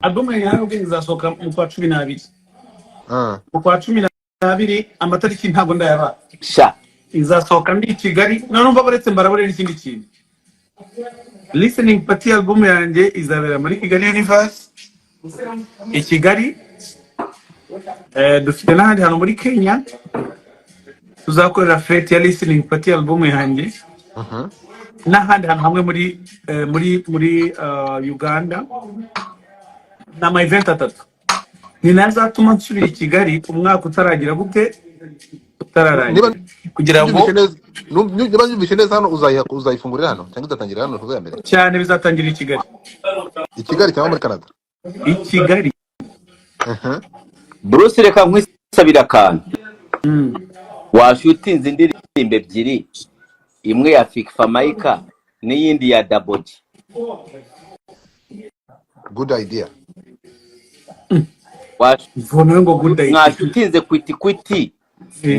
Speaker 1: album yawe izasohoka mu kwa 12. Mu kwa 12 amatariki ntabwo ndayaba izasohoka ndi Kigali. Numva baretse mbaraborera ikindi kintu listening party album yanjye izabera muri Kigali Universe i Kigali. Dufite n'ahandi hano muri Kenya tuzakorera fete ya listening party album yanjye n'ahandi hantu hamwe muri Uganda n'ama event 3 ni nazatuma nsubira i Kigali umwaka utaragira gute utararangira kugira ngo
Speaker 2: niba nyumvise neza hano uzayifungurira hano cyangwa uzatangira hano tuzo ya mbere
Speaker 1: cyane bizatangira i Kigali
Speaker 2: cyangwa muri Canada
Speaker 1: i Kigali.
Speaker 3: Bruce reka nkwisabira akantu washutinze indirimbo ebyiri imwe ya Fikfa Maika n'iyindi ya Dabodi.
Speaker 2: Good idea.
Speaker 3: Mwashutinze kwiti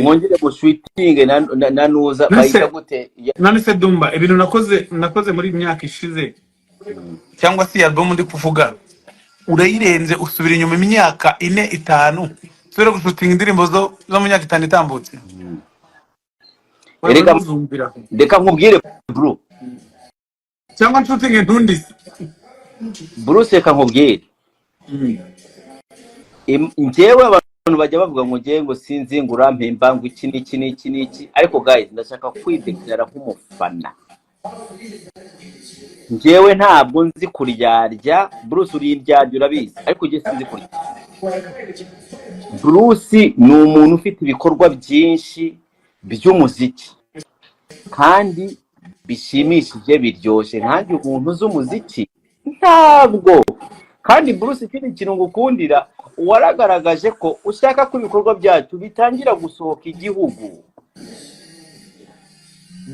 Speaker 3: mwongere mushutinge na nuza bayita gute
Speaker 1: none se Ddumba ibintu nakoze muri imyaka ishize cyangwa se album ndi kuvuga urayirenze usubira inyuma imyaka 4-5 sore gushutinga indirimbo zo mu myaka 5 itambutse.
Speaker 3: Reka nkubwire bro
Speaker 1: cyangwa nshutinge ntundi
Speaker 3: Bruce reka nkubwire njyewe abantu bajya bavuga ngo ngiye ngo sinzi ngo urampemba ngo iki ariko guys ndashaka kwideklara nk'umufana. Njyewe ntabwo nzi kuryarya Bruce urindyarya urabizi ariko ngiye sinzi kurya. Bruce ni umuntu ufite ibikorwa byinshi by'umuziki kandi bishimishije biryoshye nkanjye umuntu uzi umuziki ntabwo. Kandi Bruce ikindi kintu ngukundira waragaragaje ko ushaka ko ibikorwa byacu bitangira gusohoka igihugu.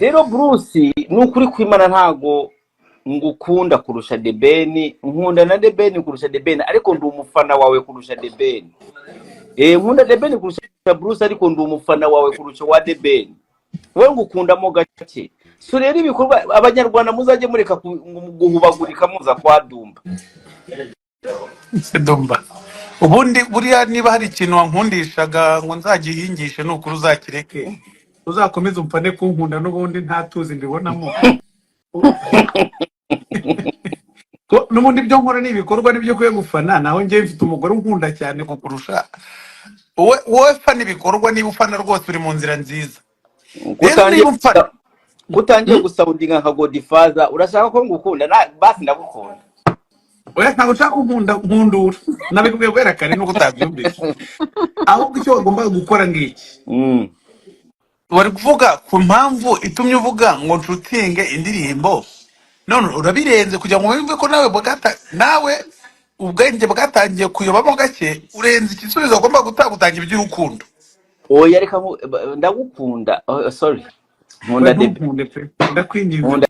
Speaker 3: Rero Bruce nukuri kwimana ntago ngukunda kurusha The Ben, nkunda na The Ben kurusha The Ben, ariko ndi umufana wawe kurusha The Ben. Nkunda The Ben kurusha Bruce, ariko ndi umufana wawe kurusha wa The Ben. Wewe ngukundamo gake. So rero ibikorwa abanyarwanda muzajye mureka guhubagurika muza kwa Ddumba.
Speaker 1: Ddumba ubundi buriya niba hari ikintu wankundishaga ngo nzagihingishe nukuri uzakireke uzakomeza umfane kunkunda n'ubundi ntatuzi mbibonamo. N'ubundi byo nkora n'ibikorwa nibyo kwiye gufana, naho njye mfite umugore unkunda cyane kukurusha wowe. Fana ibikorwa, niba ufana rwose uri mu nzira nziza.
Speaker 3: Gutangiye gusoundinga nka Godfather, urashaka ko ngukunda basi ndagukunda.
Speaker 1: Oya ntabwo ushaka nkundura nabikubwiye kwera kare nuko utabyumvise. Ahubwo icyo wagomba gukora ngiki wari kuvuga ku mpamvu itumye uvuga ngo nshutinge indirimbo, none urabirenze kugira ngo wumve ko nawe ubwenge bwatangiye kuyobamo gake, urenze igisubizo agomba gutangira iby'urukundo.
Speaker 3: Oya reka ndagukunda. Sorry, nkunda
Speaker 1: ndakwinginze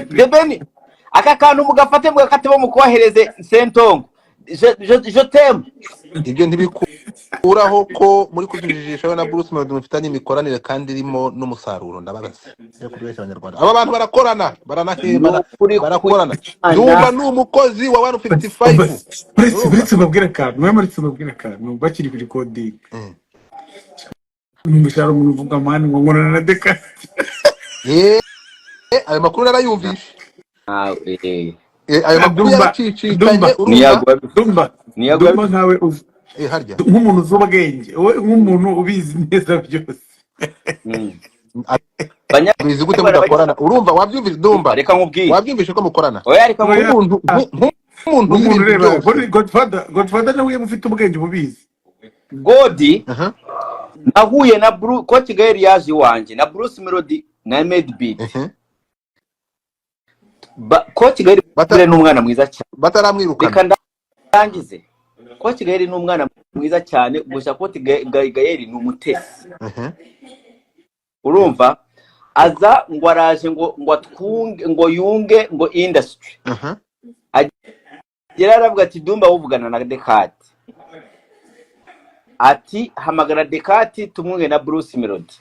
Speaker 3: The Ben. Aka kantu mugafate mugakatebo mukohereze Sentongo. Je t'aime.
Speaker 2: Ibyo ntibikuraho ko muri kujijisha na Bruce Melody mufitanye imikoranire kandi irimo n'umusaruro. Ndababaza yo kubeshya abanyarwanda, aba bantu barakorana, baranaheba, barakorana. Ddumba ni umukozi wa 155.
Speaker 1: Uretse babwira akantu, bakiri kuri kodi n'umushahara umuntu uvuga mani ngo ngorana na Dekati.
Speaker 2: Ayo makuru narayumvishe. Ayo makuru
Speaker 1: Ddumba
Speaker 2: yaracicikanye.
Speaker 1: Ddumba nkawe
Speaker 2: harya
Speaker 1: nk'umuntu uzi ubwenge, wowe nk'umuntu ubizi neza byose.
Speaker 2: bizi gute mudakorana? Urumva wabyumvise Ddumba?
Speaker 3: Reka nkubwire.
Speaker 2: Wabyumvishe ko mukorana?
Speaker 3: Oya reka
Speaker 2: nk'umuntu
Speaker 1: reba Godfather nawe mufite ubwenge bubizi.
Speaker 3: Godi nahuye na ko Kigali yaje iwanje na Bruce Melody na Made Beat. Ko Kigali n'umwana mwiza cyane
Speaker 2: bataramwirukana.
Speaker 3: Reka ndangize. Ko Kigali n'umwana mwiza cyane, gusa ko Kigali ni umutesi. Urumva aza ngo araje ngo atwunge ngo yunge ngo industry. Agera aravuga ati Ddumba wuvugana na Dekati, ati hamagara Dekati tumwunge na Bruce Melody.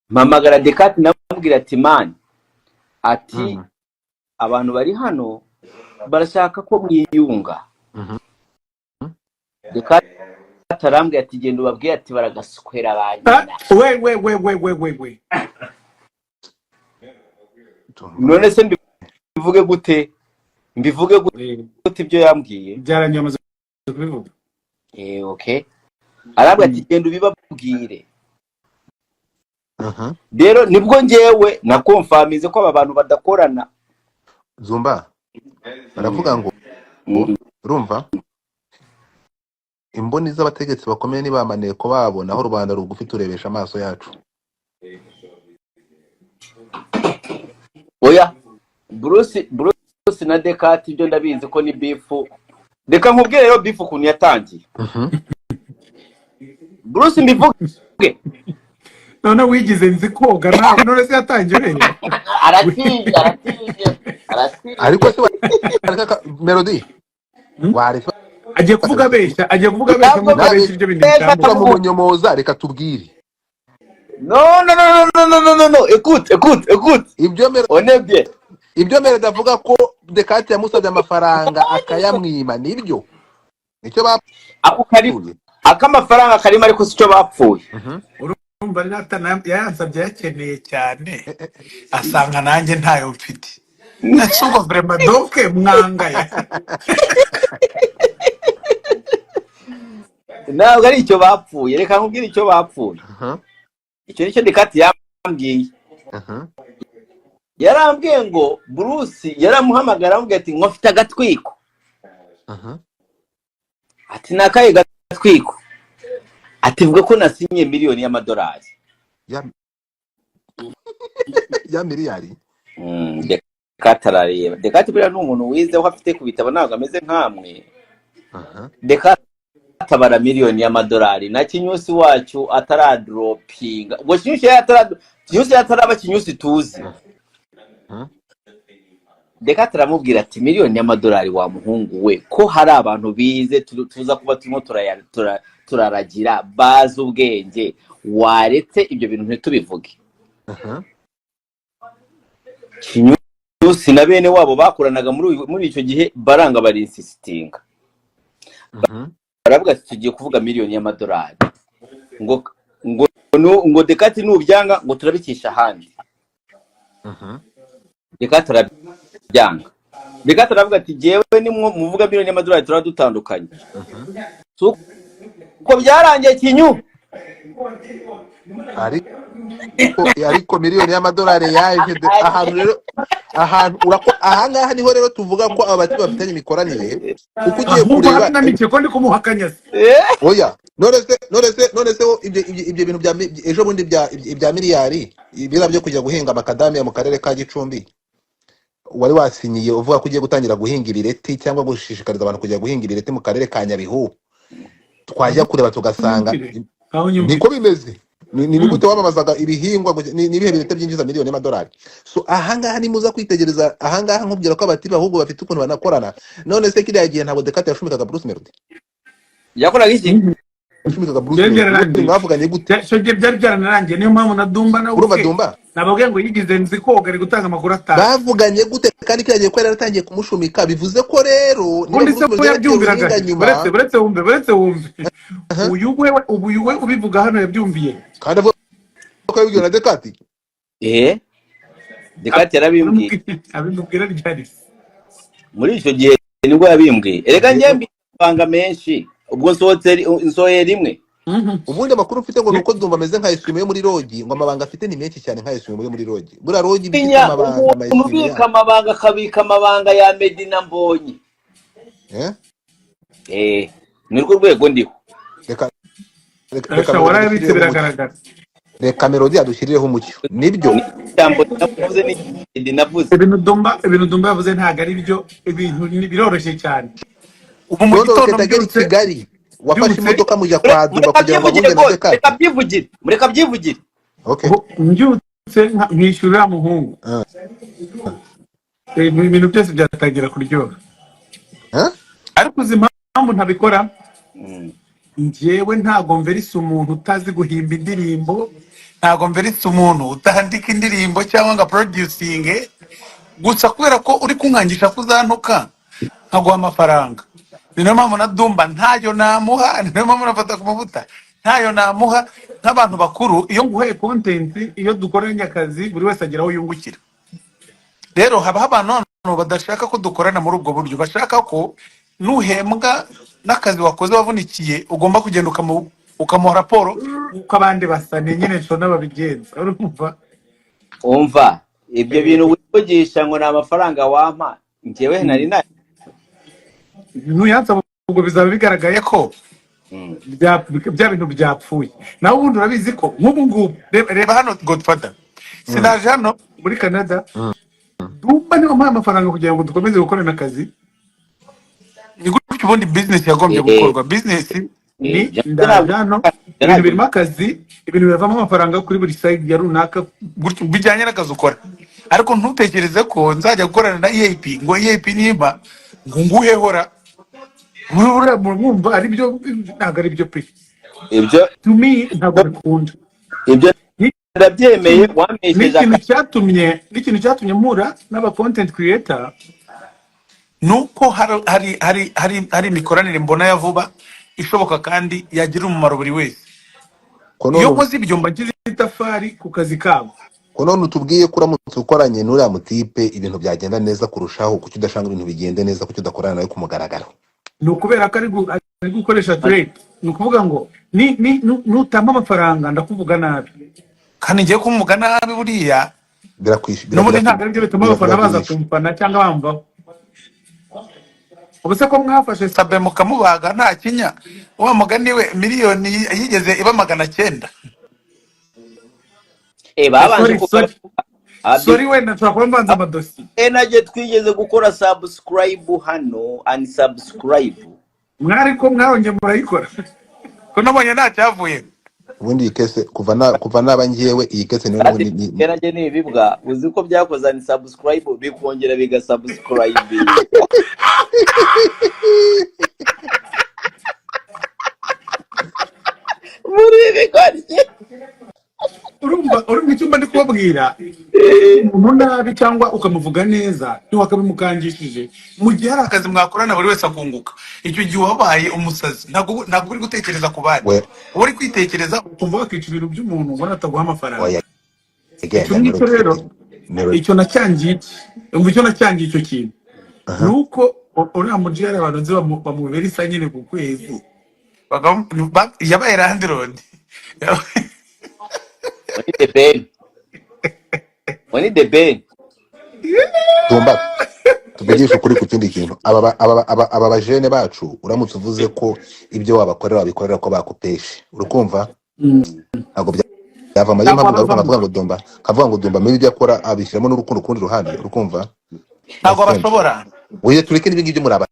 Speaker 3: Mamagara Dekati namubwira ati man, ati abantu bari hano barashaka ko mwiyunga. Dekati arambwira ati genda ubabwire ati baragasukwera banyina.
Speaker 1: We
Speaker 3: None se mbivuge gute? Mbivuge gute ibyo yambwiye?
Speaker 1: Byaranyamaze kubivuga.
Speaker 3: Okay. Arambwira ati genda ubibabwire. Rero nibwo ngewe na confirmize ko aba bantu badakorana.
Speaker 2: Zumba baravuga ngo urumva imboni z'abategetsi bakomeye ni bamaneko babo, naho rubanda rugufi turebesha amaso yacu.
Speaker 3: Oya Bruce na Dekati ibyo ndabizi ko ni beef. Reka nkubwire rero beef kuntu yatangiye. Bruce mbivuge
Speaker 1: none wigize nzi koga nawe none se yatangiye rero
Speaker 3: aratinye.
Speaker 2: Ariko se Melody wari
Speaker 1: agiye kuvuga besha mukabesha ibyo bintu
Speaker 2: cyangwa mu munyomoza. Reka tubwire.
Speaker 3: No, écoute.
Speaker 2: Ibyo Melody avuga ko Dekati yamusabye amafaranga akayamwima nibyo nicyo
Speaker 3: ako kari akamafaranga karimo, ariko sicyo bapfuye.
Speaker 1: urumva yansabye yakeneye cyane asanga nanjye ntayo mfite. Nasuko vraiment donc mwangaya.
Speaker 3: Ntabwo ari icyo bapfuye. Reka nkubwire icyo bapfuye. Icyo nicyo Dekati yambwiye. Yarambwiye ngo Bruce yaramuhamagara amubwira ati nkofite agatwiko. Ati nakaye gatwiko. Ati vuga ko nasinye miliyoni y'amadolari.
Speaker 2: ya miliyari.
Speaker 3: Dekatarareba Dekati buriya n'umuntu wize aho afite kubitaba ntabwo ameze nkamwe. Dekati atabara miliyoni y'amadolari na Kinyusi wacu ataradropinga ubwo Kinyusi yataraba Kinyusi tuzi. Dekati aramubwira ati miliyoni y'amadolari wa muhungu we ko hari abantu bize tuza kuba turimo turaragira bazi ubwenge waretse ibyo bintu ntitubivuge. Kinyusi na bene wabo bakoranaga muri icyo gihe baranga barinsistinga. Baravuga ati tugiye kuvuga miliyoni y'amadolari ngo Dekati nubyanga ngo turabikisha ahandi. Dekati arabyanga. Dekati aravuga ati jewe ni muvuga miliyoni y'amadolari turadutandukanye. Ko byarangiye Kinyu
Speaker 2: ariko miliyoni y'amadolari yaje ahantu rero ahangaha niho rero tuvuga ko abati bafitanye imikoranire kuko ugiye kureba
Speaker 1: ko ndi kumuhakanya.
Speaker 2: oya none se ibyo bintu bya ejo bundi bya miliyari bira byo kujya guhinga makadamia mu karere ka Gicumbi wari wasinyiye uvuga ko ugiye gutangira guhinga ibireti cyangwa gushishikariza abantu kujya guhinga ibireti mu karere ka Nyabihu twajya kureba tugasanga niko bimeze ni gute wamamazaga ibihingwa n'ibihe birete byinjiza miliyoni y'amadolari. So ahangaha nimuza kwitegereza ahangaha nkubwira ko abati bahubwo bafite ukuntu banakorana. None se kiriya gihe ntabwo Dekati yashumikaga Bruce Melody
Speaker 3: yakoraga iki
Speaker 2: yashumikaga Bruce Melody mwavuganye gute
Speaker 1: cyo byari byaranarangiye niyo mpamvu na Ddumba na
Speaker 2: urumva Ddumba
Speaker 1: nababwiye ngo yigize nzi koga ari gutanga amakuru atanu
Speaker 2: bavuganye gute kandi kiriya gihe ko yaratangiye kumushumika bivuze ko rero
Speaker 1: ubundi se ko yabyumviraga buretse wumve uyu we ubivuga hano yabyumviye
Speaker 2: kandi avuga ko yabibwiwe na Dekati.
Speaker 3: Dekati yarabimbwiye
Speaker 1: abimubwira ryari
Speaker 3: muri icyo gihe nibwo yabimbwiye. Erega njye mbanga menshi ubwo nsohoye rimwe.
Speaker 2: Ubundi amakuru mfite ngo nuko Ddumba ameze nka eswime yo muri Rogi ngo amabanga afite ni menshi cyane nka eswime yo muri Rogi. Bura Rogi bifite amabanga
Speaker 3: umubika amabanga kabika amabanga ya Medina Mbonyi. Nirwo rwego ndiho.
Speaker 1: Reka warabitse biragaragara.
Speaker 2: Reka Melody adushyirireho umucyo nibyo
Speaker 3: cyambo navuze ni navuze
Speaker 1: ibintu Ddumba yavuze ntago ari byo ibintu biroroshye cyane.
Speaker 2: Ubu mu gitondo byose Kigali wafashe imodoka mujya kwa Ddumba kugira ngo abuze na Dekati.
Speaker 3: Mureka byivugire.
Speaker 2: Okay.
Speaker 1: Mbyutse nkishyurira muhungu. Ibintu byose byatangira kuryoha. Ariko uzi impamvu ntabikora? Njyewe ntago mverisa umuntu utazi guhimba indirimbo, ntago mverisa umuntu utandika indirimbo cyangwa nga producing gusa kubera ko uri kunkangisha kuzantuka nkaguha amafaranga. Niyo mpamvu na Ddumba ntayo namuha, niyo mpamvu na Fatakumavuta ntayo namuha. Nk'abantu bakuru iyo nguhaye content, iyo dukoranye akazi buri wese agira aho yungukira. Rero haba abantu badashaka ko dukorana muri ubwo buryo, bashaka ko nuhembwa n'akazi wakoze wavunikiye ugomba kugenda ukamuha raporo uko abandi basane nyine cyo n'ababigenza.
Speaker 3: Umva ibyo bintu wivugisha ngo na amafaranga wampa njyewe nari nayo
Speaker 1: nuyanza ubwo bizaba bigaragaye ko bya bintu byapfuye. Nawe ubundi urabizi ko nk'ubu ngubu reba hano Godfather sinaje hano muri Canada Ddumba niwe mpaye amafaranga kugira ngo dukomeze gukorana akazi. Ni gutyo ubundi business yagombye gukorwa. Business ni ndajano ibintu birimo akazi, ibintu bivamo amafaranga kuri buri side ya runaka gutyo bijyanye n'akazi ukora. Ariko ntutekereze ko nzajya gukorana na EAP ngo EAP nimba ngo nguhehora mwumva ari byo ntago ari byo pe.
Speaker 3: Ibyo
Speaker 1: to me ntago bikunda.
Speaker 3: Ibyo ndabyemeye wamesheje
Speaker 1: n'ikintu cyatumye mpura n'aba content creator nuko hari imikoranire mbona ya vuba ishoboka kandi yagira umumaro buri wese. Iyo nkoze ibyo mba ngize itafari ku kazi kabo.
Speaker 2: Ko none utubwiye ko uramutse ukoranye n'uriya mutipe ibintu byagenda neza kurushaho, kuki udashanga ibintu bigende neza, kuki udakorana nawe ku mugaragaro?
Speaker 1: Ni ukubera ko ari gukoresha trade. Ni ukuvuga ngo nutamba amafaranga ndakuvuga nabi kandi ngiye kumuvuga nabi buriya
Speaker 2: birakwishyura.
Speaker 1: N'ubundi ntabwo ari byo bituma abafana baza kumfana cyangwa bamvaho. Ubuse ko mwafashe Sabe mukamubaga nta kinya wa mugani we miliyoni yigeze iba 900. sorry wenda twakora mbanza amadosi
Speaker 3: Energy twigeze gukora subscribe hano unsubscribe
Speaker 1: mwari ko mwahonye murayikora ko nabonye nta cyavuye
Speaker 2: ubundi iyi kese kuva naba ngiyewe iyi kese niyo n'ubundi
Speaker 3: Energy ni ibibwa uzi ko byakoze unsubscribe bikongera bigasubscribe muri bikorye
Speaker 1: urumva icyumba ndi kubabwira umuntu nabi cyangwa ukamuvuga neza ntiwakabimukangishije mu gihe hari akazi mwakorana buri wese akunguka icyo gihe wabaye umusazi ntabwo uri gutekereza ku bandi uri kwitekereza ukumva wakica ibintu by'umuntu ngo nataguha amafaranga icyo ngicyo rero icyo nacyangiye icyo kintu ni uko uriya muji hari abantu nzi bamubera isa nyine ku kwezi yabaye randirodi
Speaker 3: Wani the ben.
Speaker 2: Ddumba tuvugisha ukuri ku kindi kintu aba bajene bacu uramutse uvuze ko ibyo wabikorera ko bakupeshe urukumva ntabwo byava amayo mpamvu ngaruka kavuga ngo Ddumba muri ibyo akora abishyiramo n'urukundo kundi ruhande urukumva
Speaker 1: ntabwo bashobora
Speaker 2: oya tureke n'ibingi byo muri